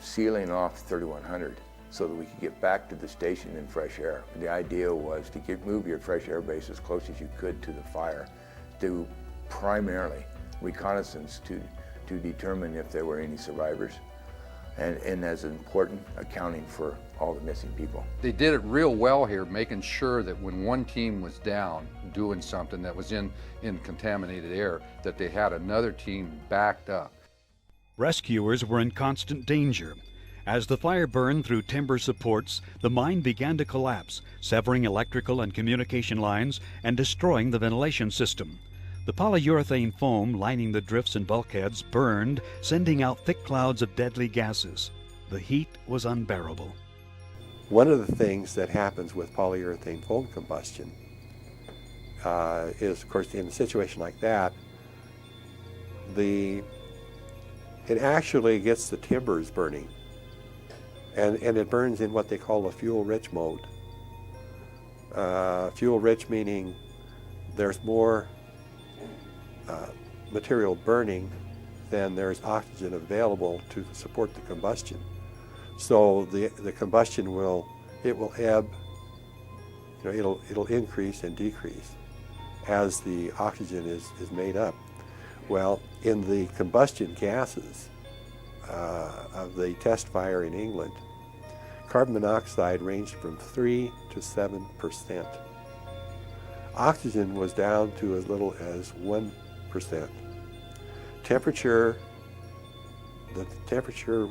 sealing off 3100 so that we could get back to the station in fresh air. The idea was to move your fresh air base as close as you could to the fire, do primarily reconnaissance to determine if there were any survivors, and as important, accounting for all the missing people. They did it real well here, making sure that when one team was down doing something that was in contaminated air, that they had another team backed up. Rescuers were in constant danger. As the fire burned through timber supports, the mine began to collapse, severing electrical and communication lines and destroying the ventilation system. The polyurethane foam lining the drifts and bulkheads burned, sending out thick clouds of deadly gases. The heat was unbearable. One of the things that happens with polyurethane foam combustion is, of course, in a situation like that, it actually gets the timbers burning. And it burns in what they call a fuel-rich mode. Fuel-rich meaning there's more material burning than there's oxygen available to support the combustion. So the combustion will ebb, it'll increase and decrease as the oxygen is made up. Well, in the combustion gases of the test fire in England, carbon monoxide ranged from 3 to 7%. Oxygen was down to as little as 1%. The temperature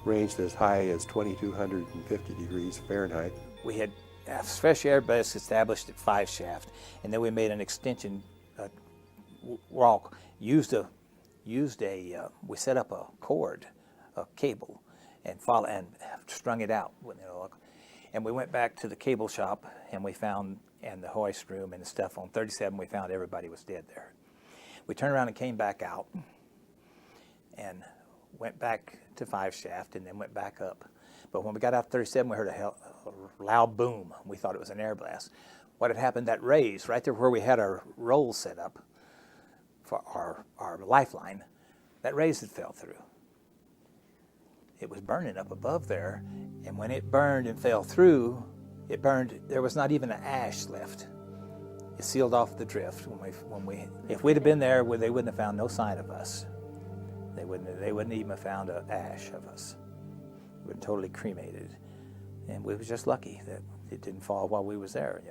ranged as high as 2,250 degrees Fahrenheit. We had a fresh air base established at 5 Shaft, and then we made an extension. We set up a cord, a cable, and strung it out. And we went back to the cable shop, and we found, and the hoist room and the stuff on 37, we found everybody was dead there. We turned around and came back out, and went back to 5 Shaft, and then went back up. But when we got out 37, we heard a loud boom. We thought it was an air blast. What had happened, that raise, right there where we had our rolls set up for our lifeline, that raise had fell through. It was burning up above there, and when it burned and fell through, there was not even an ash left. It sealed off the drift. If we'd have been there, they wouldn't have found no sign of us. They wouldn't even have found an ash of us. We were totally cremated. And we were just lucky that it didn't fall while we was there,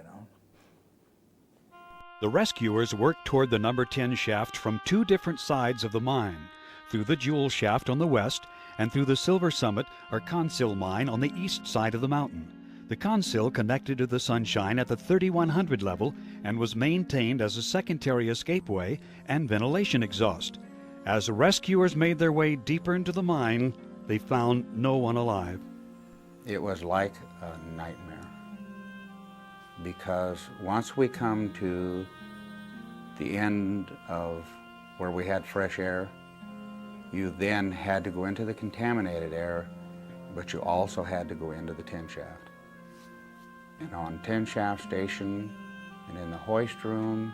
The rescuers worked toward the number 10 shaft from 2 different sides of the mine, through the jewel shaft on the west and through the Silver Summit or Consill mine on the east side of the mountain. The Consill connected to the Sunshine at the 3100 level and was maintained as a secondary escapeway and ventilation exhaust. As rescuers made their way deeper into the mine, they found no one alive. It was like a nightmare, because once we come to the end of where we had fresh air, you then had to go into the contaminated air, but you also had to go into the tin shaft. And on tin shaft station and in the hoist room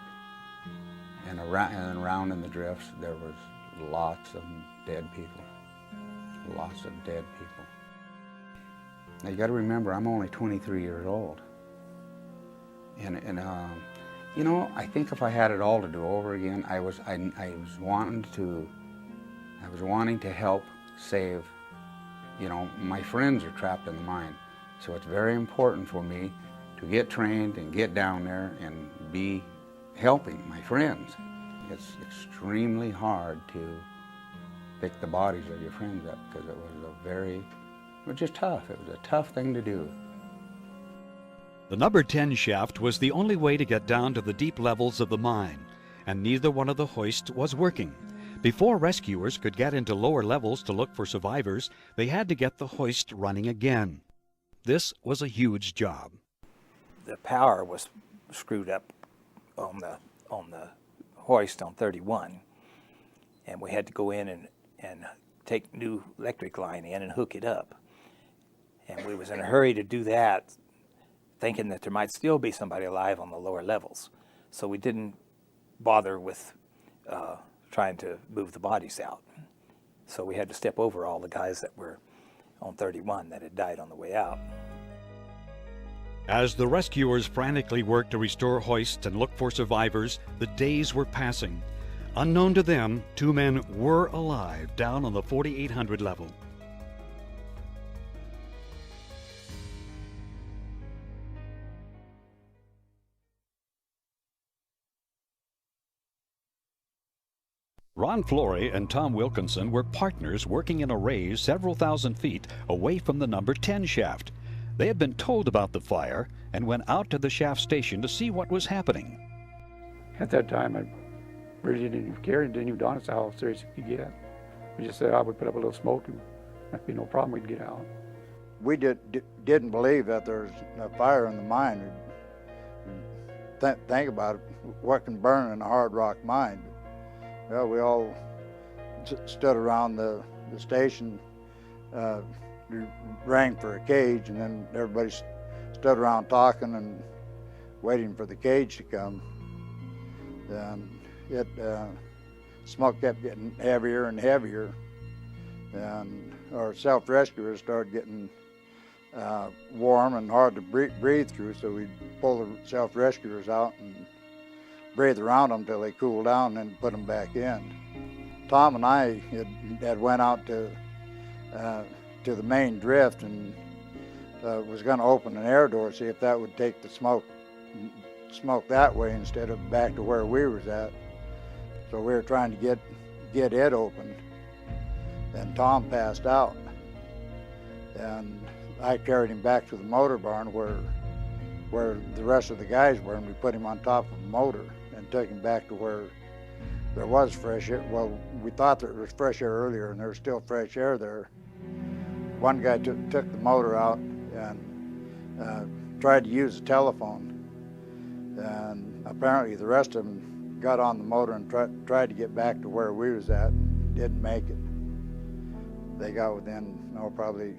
and around in the drifts, there was lots of dead people. Lots of dead people. Now you got to remember, I'm only 23 years old. And you know, I think if I had it all to do over again, I was wanting to help save. You know, my friends are trapped in the mine, so it's very important for me to get trained and get down there and be helping my friends. It's extremely hard to pick the bodies of your friends up, because it was just tough. It was a tough thing to do. The number 10 shaft was the only way to get down to the deep levels of the mine, and neither one of the hoists was working. Before rescuers could get into lower levels to look for survivors, they had to get the hoist running again. This was a huge job. The power was screwed up on the hoist on 31, and we had to go in and take new electric line in and hook it up. And we was in a hurry to do that, thinking that there might still be somebody alive on the lower levels. So we didn't bother with trying to move the bodies out. So we had to step over all the guys that were on 31 that had died on the way out. As the rescuers frantically worked to restore hoists and look for survivors, the days were passing. Unknown to them, 2 men were alive down on the 4800 level. Ron Flory and Tom Wilkinson were partners working in a raise several thousand feet away from the number 10 shaft. They had been told about the fire and went out to the shaft station to see what was happening. At that time, I really didn't even care. It didn't even dawn on us how serious it could get. We just said, we put up a little smoke and that'd be no problem, we'd get out. We didn't believe that there was a fire in the mine. Think about it, what can burn in a hard rock mine? Well, we all stood around the station, rang for a cage, and then everybody stood around talking and waiting for the cage to come. And smoke kept getting heavier and heavier, and our self-rescuers started getting warm and hard to breathe through, so we'd pull the self-rescuers out and breathe around them till they cooled down and then put them back in. Tom and I had went out to the main drift and was going to open an air door, see if that would take the smoke that way instead of back to where we was at. So we were trying to get it open, and Tom passed out. And I carried him back to the motor barn where the rest of the guys were, and we put him on top of the motor and took him back to where there was fresh air. Well, we thought there was fresh air earlier, and there was still fresh air there. One guy took the motor out and tried to use the telephone, and apparently the rest of them got on the motor and tried to get back to where we was at and didn't make it. They got within, probably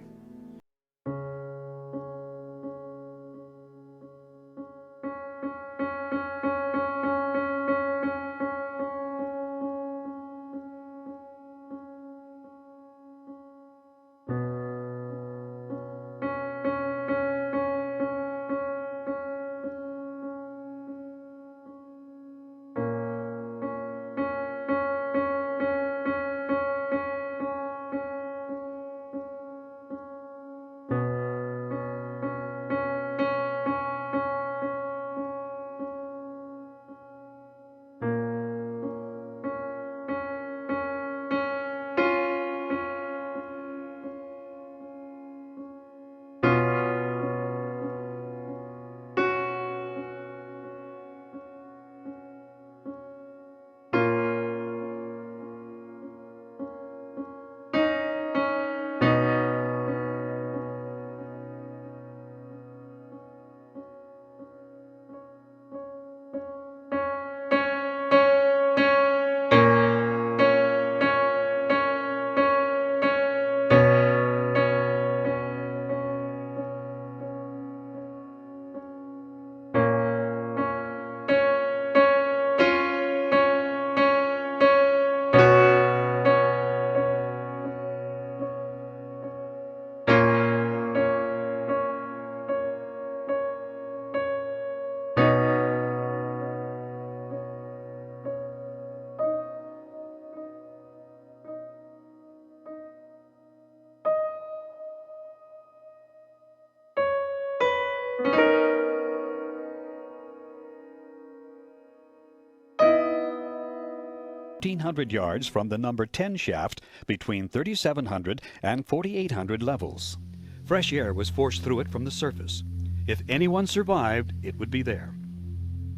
1,500 yards from the number 10 shaft between 3,700 and 4,800 levels. Fresh air was forced through it from the surface. If anyone survived, it would be there.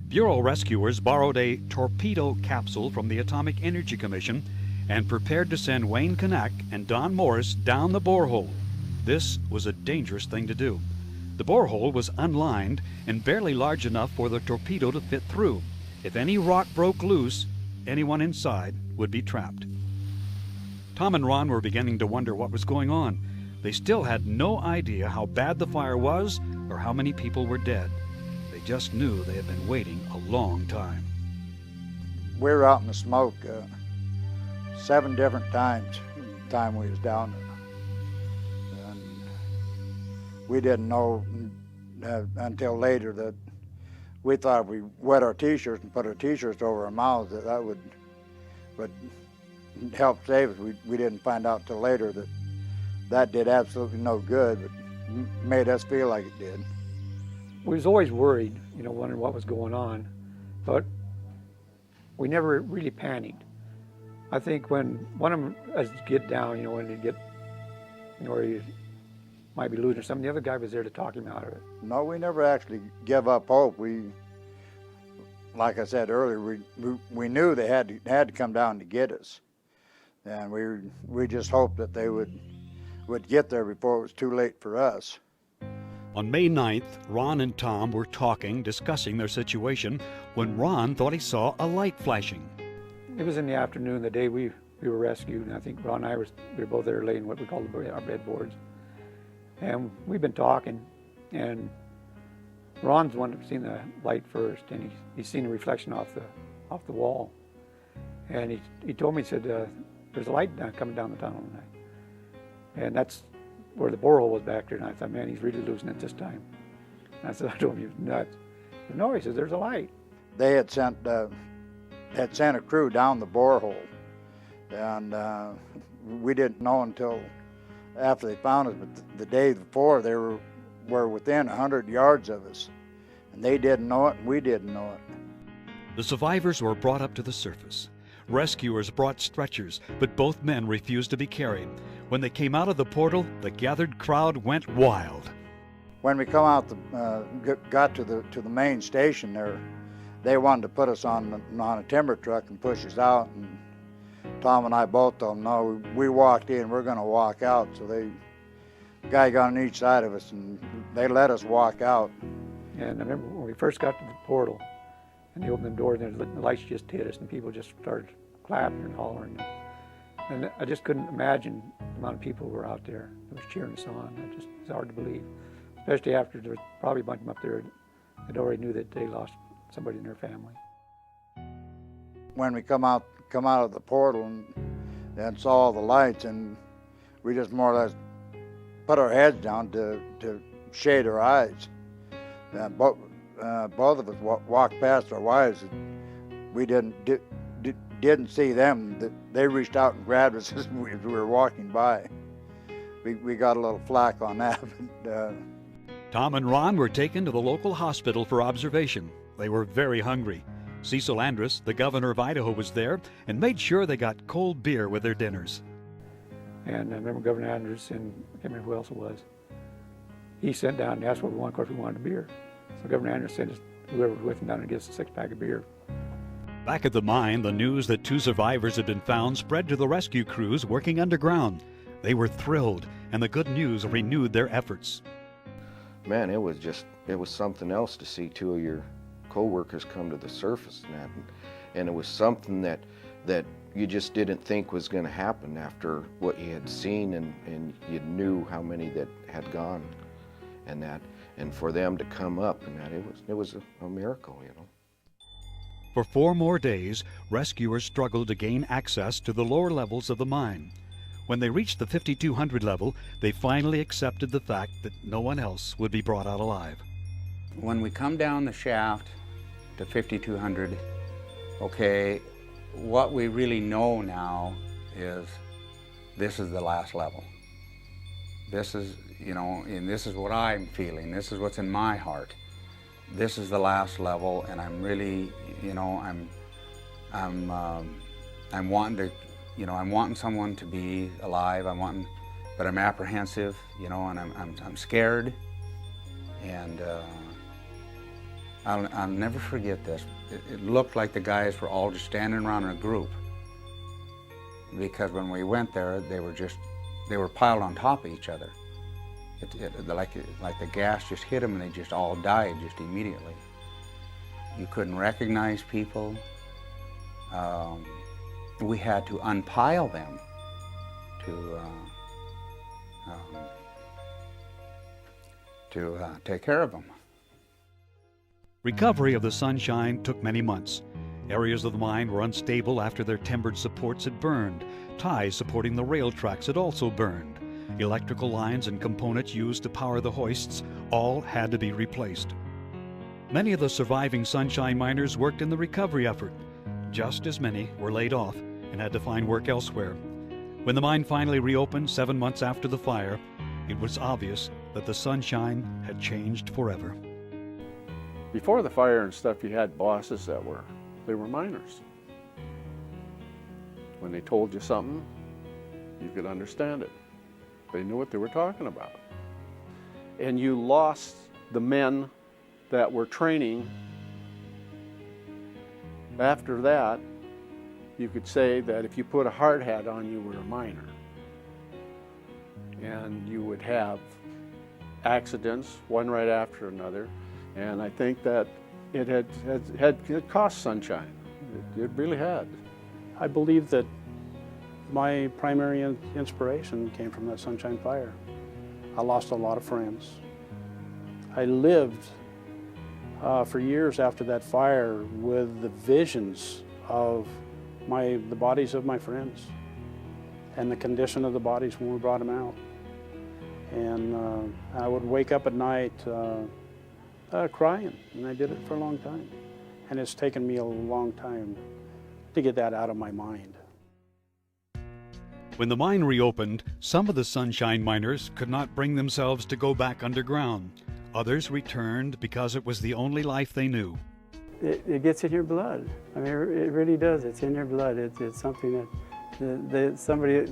Bureau rescuers borrowed a torpedo capsule from the Atomic Energy Commission and prepared to send Wayne Kanak and Don Morris down the borehole. This was a dangerous thing to do. The borehole was unlined and barely large enough for the torpedo to fit through. If any rock broke loose, anyone inside would be trapped. Tom and Ron were beginning to wonder what was going on. They still had no idea how bad the fire was or how many people were dead. They just knew they had been waiting a long time. We were out in the smoke 7 different times the time we was down there. And we didn't know until later that we thought if we wet our t-shirts and put our t-shirts over our mouths that would help save us. We didn't find out till later that did absolutely no good, but made us feel like it did. We was always worried, wondering what was going on, but we never really panicked. I think when one of them as get down, when you get, where you might be losing something, the other guy was there to talk him out of it. No, we never actually give up hope. Like I said earlier, we knew they had to come down to get us, and we just hoped that they would get there before it was too late for us. On May 9th, Ron and Tom were discussing their situation, when Ron thought he saw a light flashing. It was in the afternoon, the day we were rescued, and I think Ron and I we were both there laying what we call our bed boards. And we've been talking, and Ron's the one that seen the light first, and he's seen a reflection off the wall. And he told me, he said, there's a light coming down the tunnel tonight. And that's where the borehole was back there, and I thought, man, he's really losing it this time. And I said, I told him he was nuts. But no, he says, there's a light. They had sent a crew down the borehole, and we didn't know until after they found us, but the day before they were within 100 yards of us, and they didn't know it, and we didn't know it. The survivors were brought up to the surface. Rescuers brought stretchers, but both men refused to be carried. When they came out of the portal, the gathered crowd went wild. When we come out, got to the main station there, they wanted to put us on a timber truck and push us out. And Tom and I both told them, no, we walked in, we're going to walk out. So the guy got on each side of us, and they let us walk out. And I remember when we first got to the portal, and they opened the door, and the lights just hit us, and people just started clapping and hollering. And I just couldn't imagine the amount of people who were out there that was cheering us on. It's hard to believe, especially after there was probably a bunch of them up there that already knew that they lost somebody in their family. When we come out of the portal and saw the lights, and we just more or less put our heads down to shade our eyes. And both of us walked past our wives, and we didn't see them. They reached out and grabbed us as we were walking by. We got a little flack on that. But, Tom and Ron were taken to the local hospital for observation. They were very hungry. Cecil Andrus, the governor of Idaho, was there and made sure they got cold beer with their dinners. And I remember Governor Andrus, and I can't remember who else it was, he sent down and asked what we wanted. Of course, we wanted a beer. So Governor Andrus sent us, whoever was with him down and gave us a 6-pack of beer. Back at the mine, the news that 2 survivors had been found spread to the rescue crews working underground. They were thrilled, and the good news renewed their efforts. Man, it was something else to see 2 of your co-workers come to the surface, and it was something that you just didn't think was going to happen after what you had seen, and you knew how many that had gone, and for them to come up, and it was a miracle, For 4 more days, rescuers struggled to gain access to the lower levels of the mine. When they reached the 5,200 level, they finally accepted the fact that no one else would be brought out alive. When we come down the shaft to 5,200, okay, what we really know now is this is the last level. This is, and this is what I'm feeling. This is what's in my heart. This is the last level, and I'm really, I'm I'm wanting to, you know, I'm wanting someone to be alive. But I'm apprehensive, you know, and I'm scared. And I'll never forget this. It looked like the guys were all just standing around in a group, because when we went there, they were piled on top of each other. Like the gas just hit them and they just all died just immediately. You couldn't recognize people. We had to unpile them to take care of them. Recovery of the Sunshine took many months. Areas of the mine were unstable after their timbered supports had burned. Ties supporting the rail tracks had also burned. Electrical lines and components used to power the hoists all had to be replaced. Many of the surviving Sunshine miners worked in the recovery effort. Just as many were laid off and had to find work elsewhere. When the mine finally reopened 7 months after the fire, it was obvious that the Sunshine had changed forever. Before the fire and stuff, you had bosses that were miners. When they told you something, you could understand it. They knew what they were talking about. And you lost the men that were training. After that, you could say that if you put a hard hat on, you were a miner. And you would have accidents, one right after another. And I think that it cost Sunshine. It really had. I believe that my primary inspiration came from that Sunshine Fire. I lost a lot of friends. I lived for years after that fire with the visions of the bodies of my friends and the condition of the bodies when we brought them out. And I would wake up at night crying, and I did it for a long time. And it's taken me a long time to get that out of my mind. When the mine reopened, some of the Sunshine miners could not bring themselves to go back underground. Others returned because it was the only life they knew. It gets in your blood. I mean, it really does. It's in your blood. It's something that somebody,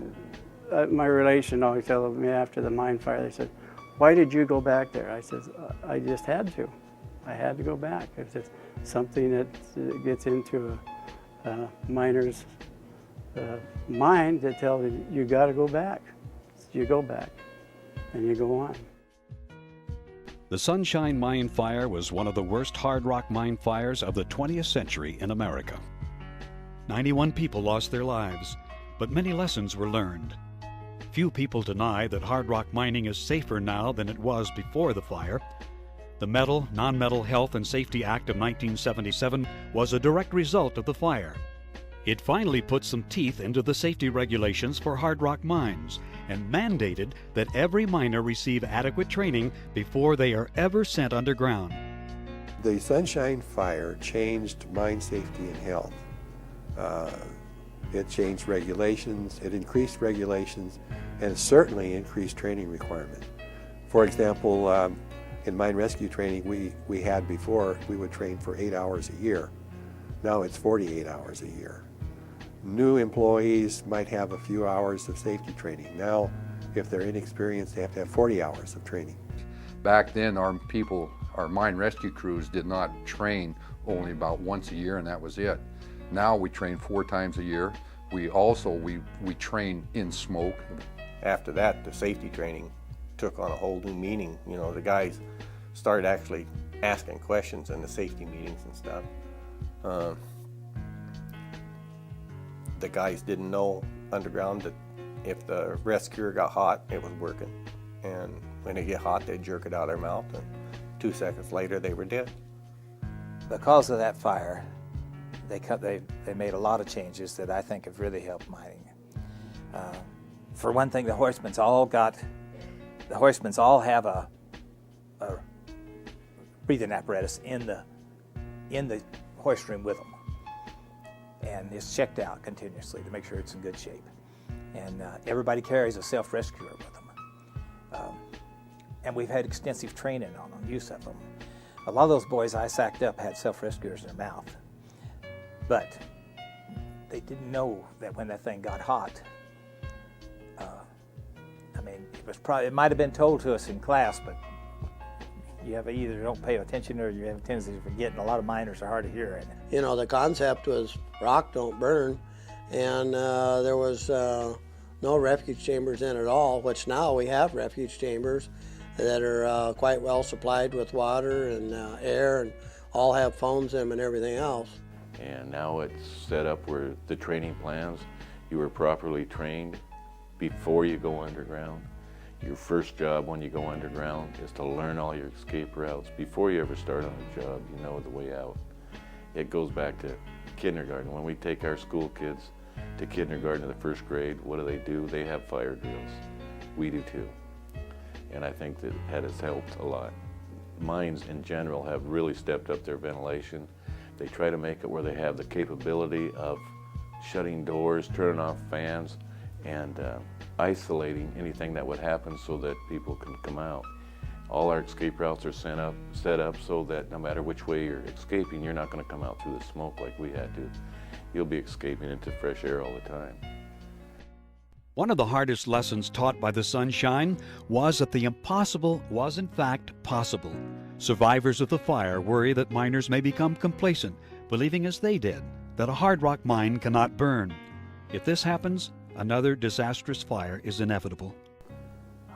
my relation always told me after the mine fire, they said, "Why did you go back there?" I said, "I just had to. I had to go back." It's just something that gets into a miner's mind that tells you got to go back. You go back, and you go on. The Sunshine Mine Fire was one of the worst hard rock mine fires of the 20th century in America. 91 people lost their lives, but many lessons were learned. Few people deny that hard rock mining is safer now than it was before the fire. The Metal, Non-Metal Health and Safety Act of 1977 was a direct result of the fire. It finally put some teeth into the safety regulations for hard rock mines and mandated that every miner receive adequate training before they are ever sent underground. The Sunshine Fire changed mine safety and health. It changed regulations, it increased regulations, and certainly increased training requirements. For example, in mine rescue training we had before, we would train for 8 hours a year. Now it's 48 hours a year. New employees might have a few hours of safety training. Now, if they're inexperienced, they have to have 40 hours of training. Back then, our mine rescue crews did not train only about once a year, and that was it. Now we train 4 times a year. We train in smoke. After that, the safety training took on a whole new meaning. You know, the guys started actually asking questions in the safety meetings and stuff. The guys didn't know underground that if the rescuer got hot, it was working. And when they get hot, they'd jerk it out of their mouth, and 2 seconds later, they were dead. Because of that fire, they made a lot of changes that I think have really helped mining. For one thing, the hoistmen all have a breathing apparatus in the hoist room with them. And it's checked out continuously to make sure it's in good shape. And everybody carries a self-rescuer with them. And we've had extensive training on them, use of them. A lot of those boys I sacked up had self-rescuers in their mouth. But they didn't know that when that thing got hot. I mean, it might have been told to us in class, but you either don't pay attention or you have a tendency to forget, and a lot of miners are hard to hear right now. You know, the concept was rock don't burn, and there was no refuge chambers in at all, which now we have refuge chambers that are quite well supplied with water and air, and all have phones in them and everything else. And now it's set up where the training plans, you were properly trained before you go underground. Your first job when you go underground is to learn all your escape routes. Before you ever start on a job, you know the way out. It goes back to kindergarten. When we take our school kids to kindergarten to the first grade, what do? They have fire drills. We do too. And I think that has helped a lot. Mines in general have really stepped up their ventilation. They try to make it where they have the capability of shutting doors, turning off fans, and isolating anything that would happen so that people can come out. All our escape routes are set up so that no matter which way you're escaping, you're not going to come out through the smoke like we had to. You'll be escaping into fresh air all the time. One of the hardest lessons taught by the sunshine was that the impossible was in fact possible. Survivors of the fire worry that miners may become complacent, believing as they did that a hard rock mine cannot burn. If this happens, another disastrous fire is inevitable.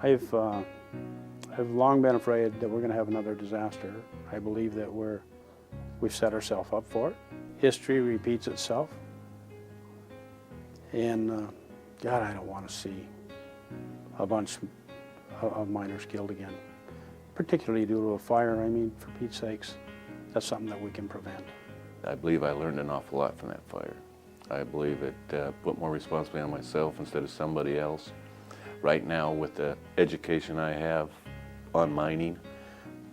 I've long been afraid that we're going to have another disaster. I believe that we've set ourselves up for it. History repeats itself. And God, I don't want to see a bunch of miners killed again, particularly due to a fire. I mean, for Pete's sakes, that's something that we can prevent. I believe I learned an awful lot from that fire. I believe it put more responsibility on myself instead of somebody else. Right now, with the education I have on mining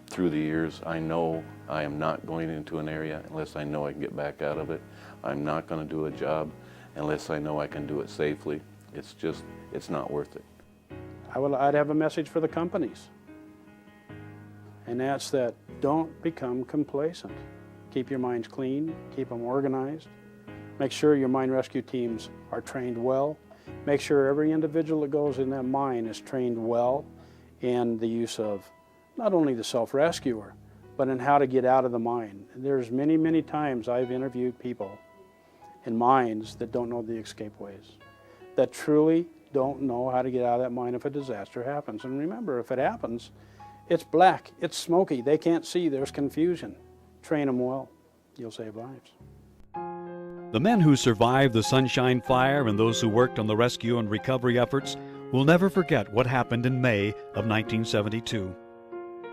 through the years, I know I am not going into an area unless I know I can get back out of it. I'm not going to do a job unless I know I can do it safely. It's not worth it. I'd have a message for the companies, and that's that don't become complacent. Keep your mines clean, keep them organized. Make sure your mine rescue teams are trained well. Make sure every individual that goes in that mine is trained well in the use of not only the self-rescuer, but in how to get out of the mine. There's many, many times I've interviewed people in mines that don't know the escape ways, that truly don't know how to get out of that mine if a disaster happens. And remember, if it happens, it's black, it's smoky, they can't see, there's confusion. Train them well, you'll save lives. The men who survived the Sunshine Fire and those who worked on the rescue and recovery efforts will never forget what happened in May of 1972.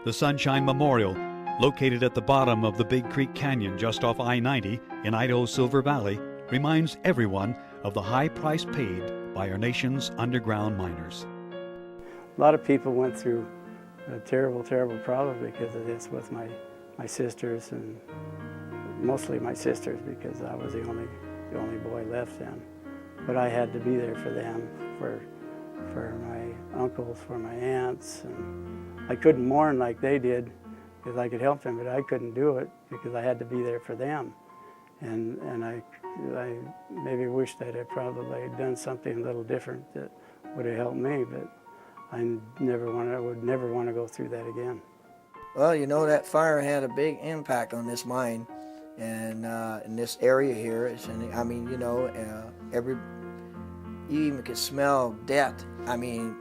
The Sunshine Memorial, located at the bottom of the Big Creek Canyon just off I-90 in Idaho's Silver Valley, reminds everyone of the high price paid by our nation's underground miners. A lot of people went through a terrible, terrible problem because of this with my sisters, and mostly my sisters because I was the only boy left then. But I had to be there for them, for my uncles, for my aunts, and I couldn't mourn like they did because I could help them, but I couldn't do it because I had to be there for them. And I maybe wish that I probably had done something a little different that would have helped me, but I would never want to go through that again. Well, you know, that fire had a big impact on this mine and in this area here. I mean, you know, you even could smell death. I mean,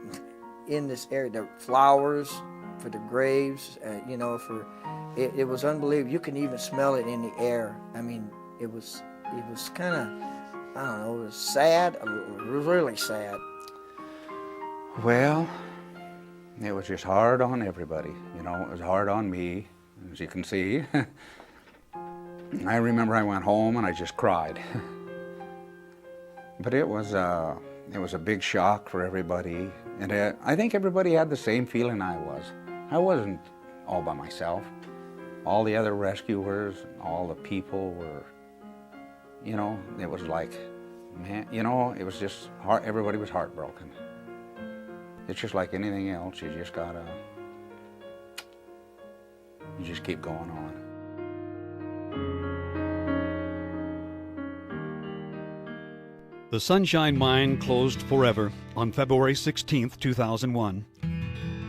in this area, the flowers for the graves, you know, it was unbelievable. You can even smell it in the air. I mean, it was kind of, I don't know, it was sad, really sad. Well, it was just hard on everybody. You know, it was hard on me, as you can see. I remember I went home and I just cried. But it was a big shock for everybody, and I think everybody had the same feeling I was. I wasn't all by myself. All the other rescuers, all the people were, you know, it was like, man, you know, it was just hard. Everybody was heartbroken. It's just like anything else. You just keep going on. The Sunshine Mine closed forever on February 16, 2001.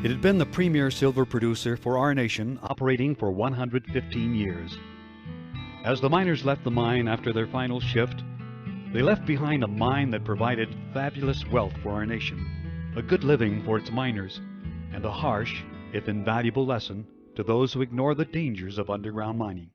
It had been the premier silver producer for our nation, operating for 115 years. As the miners left the mine after their final shift, they left behind a mine that provided fabulous wealth for our nation, a good living for its miners, and a harsh, if invaluable lesson to those who ignore the dangers of underground mining.